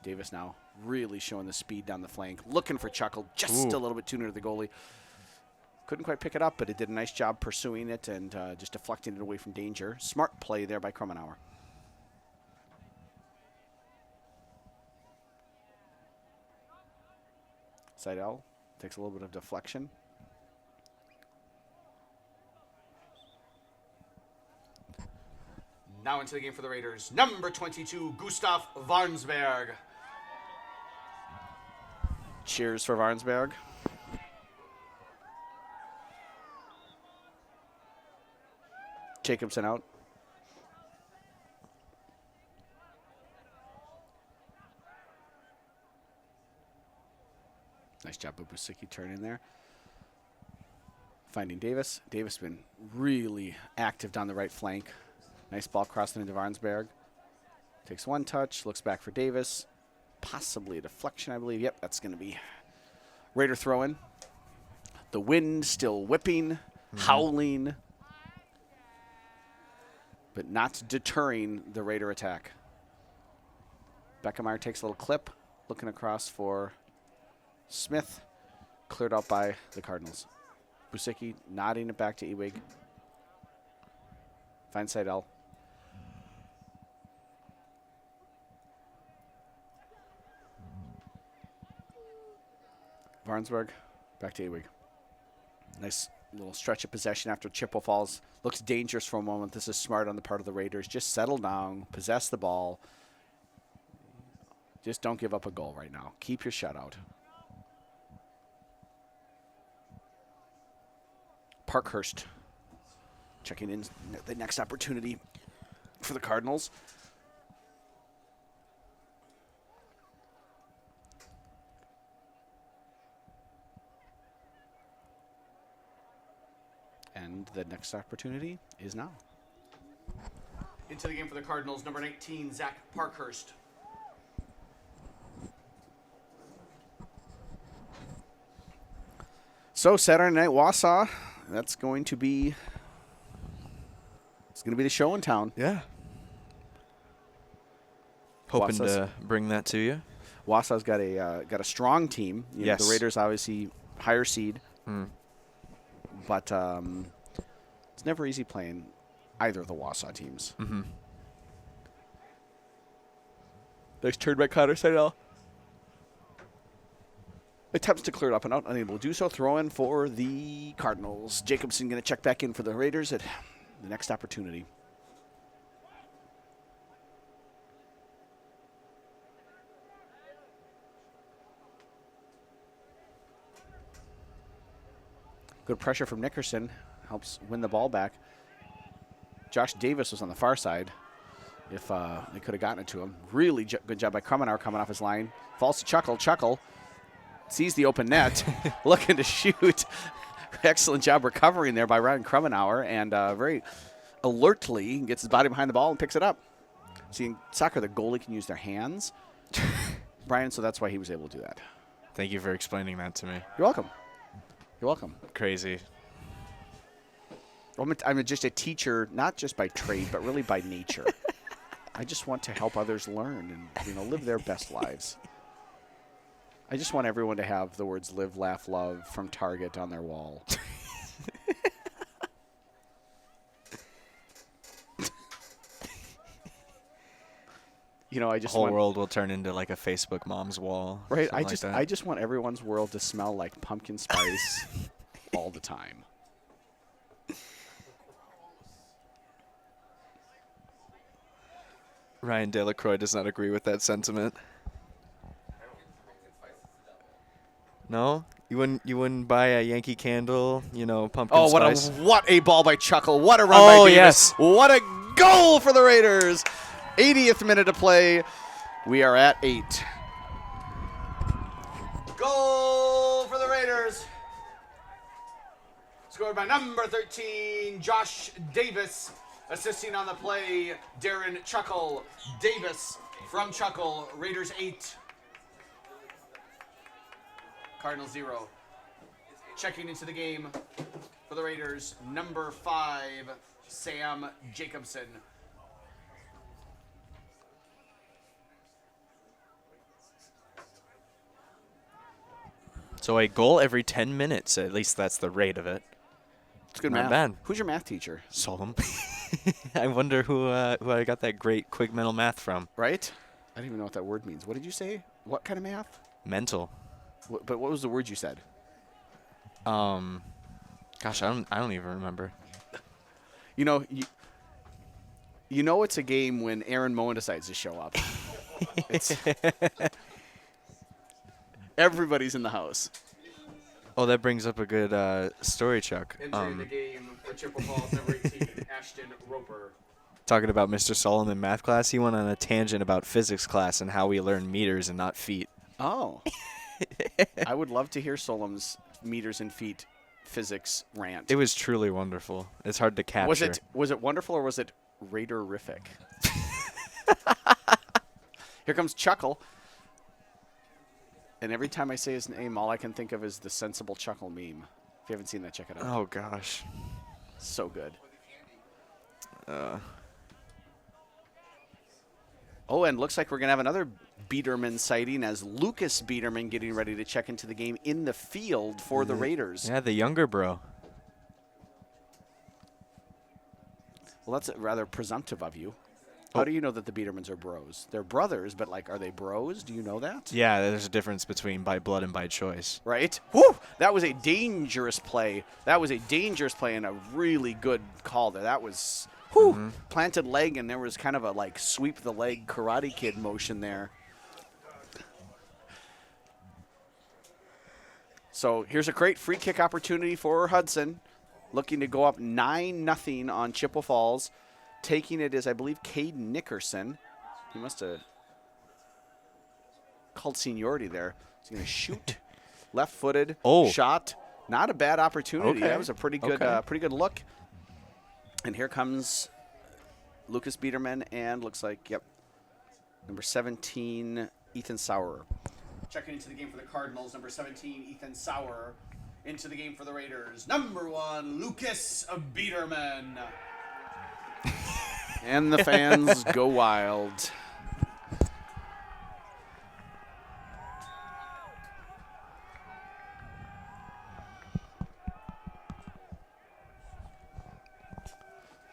Davis now really showing the speed down the flank, looking for Chuckle, just a little bit too near the goalie. Couldn't quite pick it up, but it did a nice job pursuing it and just deflecting it away from danger. Smart play there by Krummenauer. Seidel takes a little bit of deflection. Now into the game for the Raiders. Number 22, Gustav Varnsberg. Cheers for Varnsberg. Jacobson out. Nice job of Busicki turning there. Finding Davis. Davis been really active down the right flank. Nice ball crossing into Varnsberg. Takes one touch, looks back for Davis. Possibly a deflection, I believe. Yep, that's going to be Raider throw-in. The wind still whipping, howling, but not deterring the Raider attack. Beckemeyer takes a little clip, looking across for Smith, cleared out by the Cardinals. Busicki nodding it back to Ewig. Finds Seidel. Varnsberg, back to Ewig. Nice little stretch of possession after Chippewa Falls. Looks dangerous for a moment. This is smart on the part of the Raiders. Just settle down, possess the ball. Just don't give up a goal right now. Keep your shutout. Parkhurst checking in the next opportunity for the Cardinals. And the next opportunity is now. Into the game for the Cardinals, number 19, Zach Parkhurst. So Saturday night, Wausau. That's going to be. It's going to be the show in town. Yeah. Hoping Wausau's to bring that to you. Wausau's got a strong team. You know, Yes. the Raiders obviously higher seed, but it's never easy playing either of the Wausau teams. Mm-hmm. Nice turn by Connor Seidel. Attempts to clear it up and out, unable to do so. Throw in for the Cardinals. Jacobson going to check back in for the Raiders at the next opportunity. Good pressure from Nickerson. Helps win the ball back. Josh Davis was on the far side. If they could have gotten it to him. Really good job by Krummenauer coming off his line. Falls to Chuckle. Chuckle sees the open net, looking to shoot. Excellent job recovering there by Ryan Krummenauer, and very alertly gets his body behind the ball and picks it up. See, in soccer, the goalie can use their hands, Brian, so that's why he was able to do that. Thank you for explaining that to me. You're welcome. You're welcome. Crazy. I'm just a teacher, not just by trade, but really by nature. I just want to help others learn and live their best lives. I just want everyone to have the words "live, laugh, love" from Target on their wall. I just The whole want world will turn into like a Facebook mom's wall. right. something like I that. just want everyone's world to smell like pumpkin spice all the time. Ryan Delacroix does not agree with that sentiment. No, you wouldn't buy a Yankee Candle, pumpkin Oh, spice. what a ball by Chuckle. What a run Oh, by Davis. yes. What a goal for the Raiders. 80th minute to play. We are at 8. Goal for the Raiders. Scored by number 13, Josh Davis. Assisting on the play, Darren Chuckle. Davis from Chuckle. Raiders 8. Cardinals 0. Checking into the game for the Raiders, number 5, Sam Jacobson. So a goal every 10 minutes. At least that's the rate of it. It's good Not math. bad. Who's your math teacher? Solom. I wonder who I got that great quick mental math from. Right? I don't even know what that word means. What did you say? What kind of math? Mental. But what was the word you said? Gosh, I don't even remember. It's a game when Aaron Moen decides to show up. Everybody's in the house. Oh, that brings up a good story, Chuck. Entering the game for Chippewa Falls, number 18, Ashton Roper. Talking about Mr. Solomon math class, he went on a tangent about physics class and how we learn meters and not feet. Oh. I would love to hear Solom's meters and feet physics rant. It was truly wonderful. It's hard to capture. Was it wonderful or was it Raiderific? Here comes Chuckle. And every time I say his name, all I can think of is the Sensible Chuckle meme. If you haven't seen that, check it out. Oh, gosh. So good. Oh, and looks like we're going to have another Biederman sighting as Lucas Biederman getting ready to check into the game in the field for the Raiders. Yeah, the younger bro. Well, that's rather presumptive of you. How do you know that the Biedermans are bros? They're brothers, but, are they bros? Do you know that? Yeah, there's a difference between by blood and by choice. Right? Whew! That was a dangerous play. That was a dangerous play and a really good call there. That was, planted leg, and there was kind of a, sweep the leg Karate Kid motion there. So here's a great free kick opportunity for Hudson. Looking to go up 9-0 on Chippewa Falls. Taking it is, I believe, Cade Nickerson. He must have called seniority there. He's going to shoot. Left-footed shot. Not a bad opportunity. Okay. That was a pretty good look. And here comes Lucas Biederman and looks like, number 17, Ethan Sauer. Checking into the game for the Cardinals, number 17, Ethan Sauer. Into the game for the Raiders, number 1, Lucas Biederman. And the fans go wild.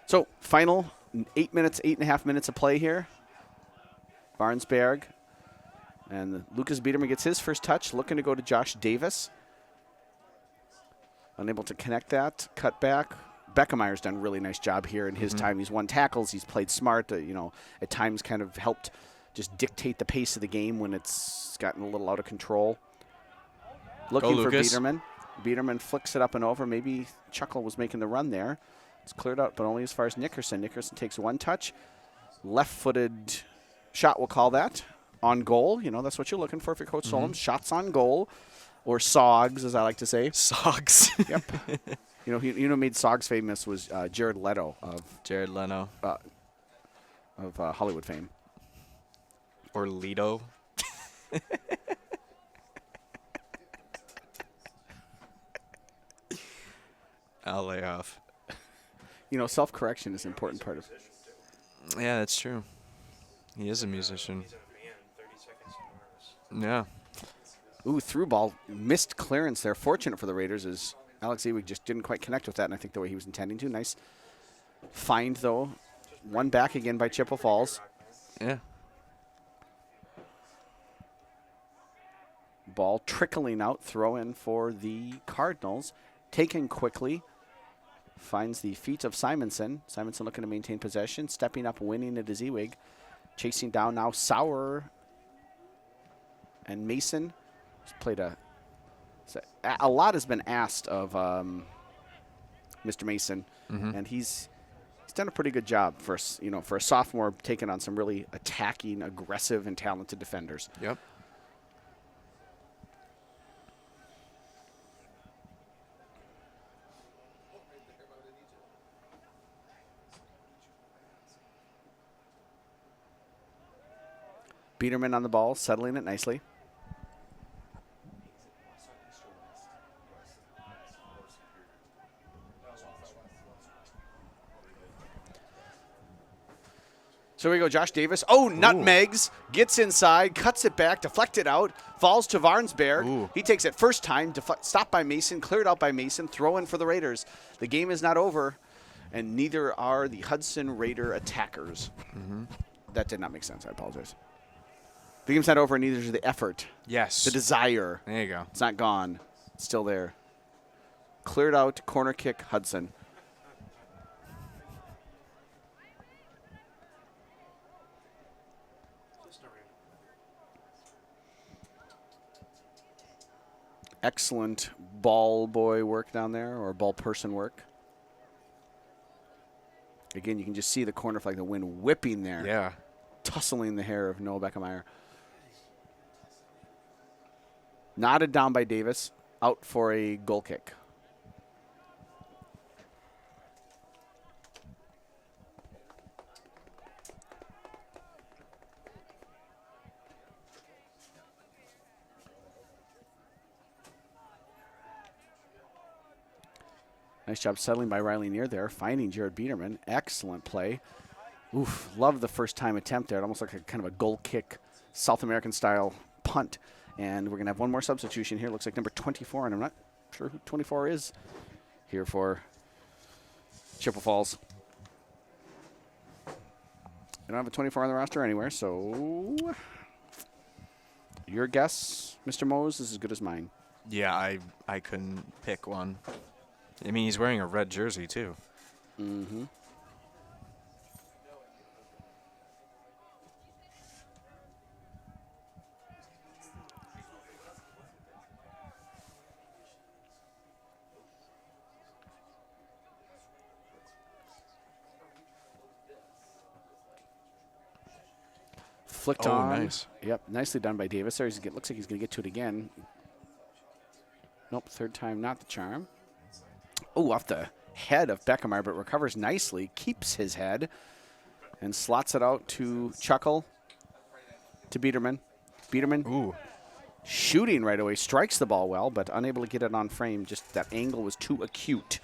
So, final 8.5 minutes of play here. Barnsberg. And Lucas Biederman gets his first touch, looking to go to Josh Davis. Unable to connect that, cut back. Beckemeyer's done a really nice job here in his time. He's won tackles. He's played smart. At times kind of helped just dictate the pace of the game when it's gotten a little out of control. Looking for Biederman. Biederman flicks it up and over. Maybe Chuckle was making the run there. It's cleared out, but only as far as Nickerson. Nickerson takes one touch. Left-footed shot, we'll call that. On goal. That's what you're looking for if you're Coach Solom. Shots on goal. Or SOGs, as I like to say. SOGs. Yep. Who made SOGs famous was Jared Leto of Hollywood fame. Or Leto. I'll lay off. self-correction is an important part of. Yeah, that's true. He is a musician. He's in a band, 30 Seconds to Mars. Yeah. Ooh, through ball, missed clearance there. Fortunate for the Raiders is Alex Ewig just didn't quite connect with that, and I think the way he was intending to. Nice find, though. One back again by Chippewa Falls. Yeah. Ball trickling out, throw in for the Cardinals. Taken quickly. Finds the feet of Simonson. Simonson looking to maintain possession. Stepping up, winning it is Ewig. Chasing down now Sauer and Mason. He's played a lot has been asked of Mr. Mason, and he's done a pretty good job for a sophomore, taking on some really attacking, aggressive, and talented defenders. Yep. Biederman on the ball, settling it nicely. So we go, Josh Davis. Oh, nutmegs. Gets inside, cuts it back, deflected out, falls to Varnsberg. Ooh. He takes it first time, stopped by Mason, cleared out by Mason, throw in for the Raiders. The game is not over, and neither are the Hudson Raider attackers. That did not make sense. I apologize. The game's not over, and neither is the effort. Yes. The desire. There you go. It's not gone. It's still there. Cleared out, corner kick, Hudson. Excellent ball boy work down there, or ball person work. Again, you can just see the corner flag, the wind whipping there. Yeah. Tussling the hair of Noah Beckemeyer. Knotted down by Davis, out for a goal kick. Nice job settling by Riley Neer there, finding Jared Biederman. Excellent play. Oof, love the first time attempt there. It almost like a kind of a goal kick, South American style punt. And we're going to have one more substitution here. Looks like number 24, and I'm not sure who 24 is here for Chippewa Falls. I don't have a 24 on the roster anywhere, so your guess, Mr. Mose, is as good as mine. Yeah, I couldn't pick one. I mean, he's wearing a red jersey, too. Mm-hmm. Flicked Oh, on. nice. Yep, nicely done by Davis there. Looks like he's going to get to it again. Nope, third time, not the charm. Oh, off the head of Beckemeyer, but recovers nicely, keeps his head, and slots it out to Chuckle, to Biederman. Biederman Ooh. shooting right away, strikes the ball well, but unable to get it on frame. Just that angle was too acute.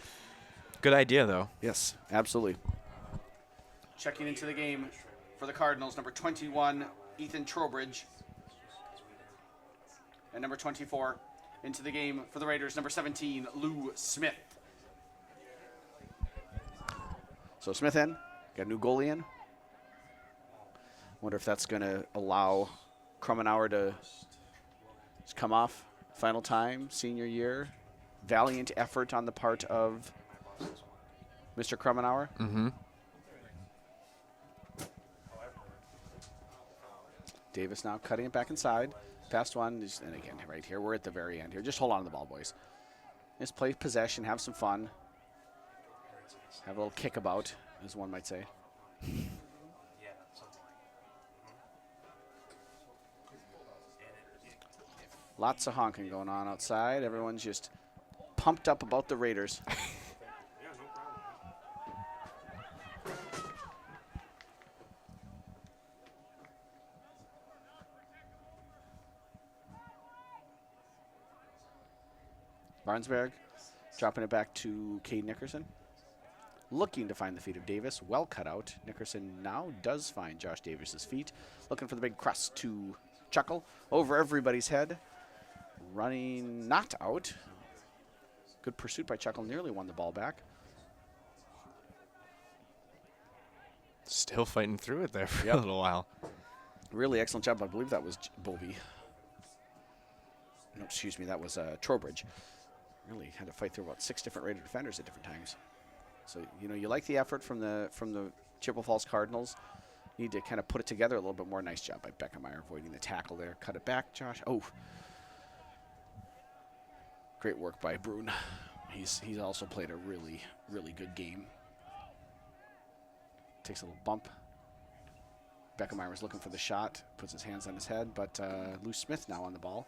Good idea, though. Yes, absolutely. Checking into the game for the Cardinals, number 21, Ethan Trowbridge. And number 24 into the game for the Raiders, number 17, Lou Smith. So Smith in, got a new goalie in. Wonder if that's going to allow Krummenauer to just come off final time, senior year. Valiant effort on the part of Mr. Krummenauer. Mm-hmm. Davis now cutting it back inside. Past one, and again, right here, we're at the very end here. Just hold on to the ball, boys. Just play possession, have some fun. Have a little kickabout, as one might say. Yeah, something like Lots of honking going on outside. Everyone's just pumped up about the Raiders. yeah, no problem. Barnsberg dropping it back to Cade Nickerson. looking to find the feet of Davis. Well cut out. Nickerson now does find Josh Davis's feet. Looking for the big crust to chuckle over everybody's head. Running not out. Good pursuit by Chuckle. Nearly won the ball back. Still fighting through it there for Yep. a little while. Really excellent job. I believe that was Bovey. No, excuse me. That was Trowbridge. Really had to fight through about 6 different Raider defenders at different times. So, you know, you like the effort from the Chippewa Falls Cardinals. Need to kind of put it together a little bit more. Nice job by Beckemeyer avoiding the tackle there. Cut it back, Josh. Oh. Great work by Brune. He's also played a really, really good game. Takes a little bump. Beckemeyer was looking for the shot. Puts his hands on his head, but Lou Smith now on the ball.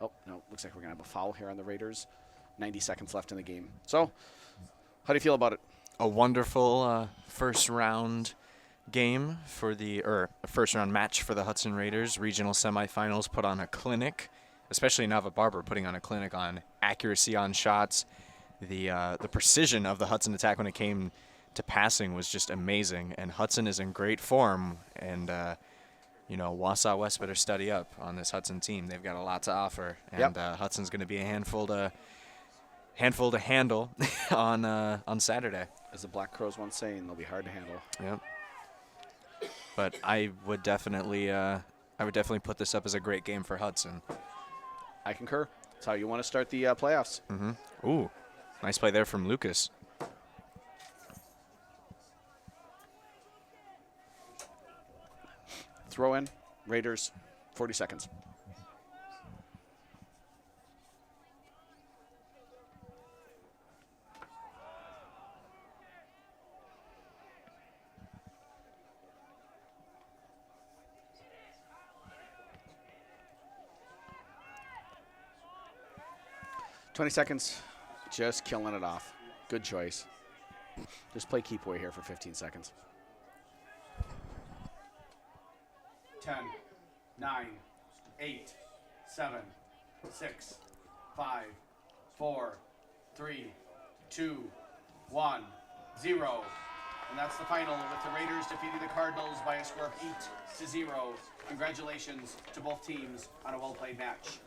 Oh, no. Looks like we're going to have a foul here on the Raiders. 90 seconds left in the game. So, how do you feel about it? A wonderful first round game for first round match for the Hudson Raiders. Regional semifinals put on a clinic, especially Nava Barber putting on a clinic on accuracy on shots. The precision of the Hudson attack when it came to passing was just amazing, and Hudson is in great form. And you know, Wausau West better study up on this Hudson team. They've got a lot to offer, and Hudson's going to be a handful to handle on Saturday. As the Black Crows once saying, they'll be hard to handle. Yep. But I would definitely put this up as a great game for Hudson. I concur. That's how you want to start the playoffs. Mm-hmm. Ooh, nice play there from Lucas. Throw in. Raiders, 40 seconds. Just killing it off. Good choice. Just play keep away here for 15 seconds. 10, 9, 8, 7, 6, 5, 4, 3, 2, 1, 0. And that's the final with the Raiders defeating the Cardinals by a score of 8-0. Congratulations to both teams on a well-played match.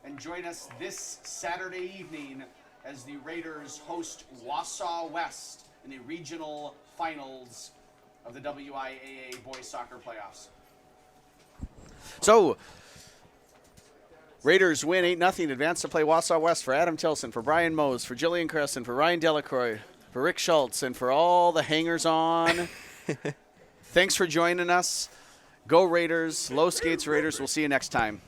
And join us this Saturday evening as the Raiders host Wausau West in the regional finals of the WIAA Boys Soccer Playoffs. So, Raiders win 8-0, advance to play Wausau West. For Adam Tilson, for Brian Mose, for Jillian Crescent, for Ryan Delacroix, for Rick Schultz, and for all the hangers-on. Thanks for joining us. Go Raiders. Low skates Raiders. We'll see you next time.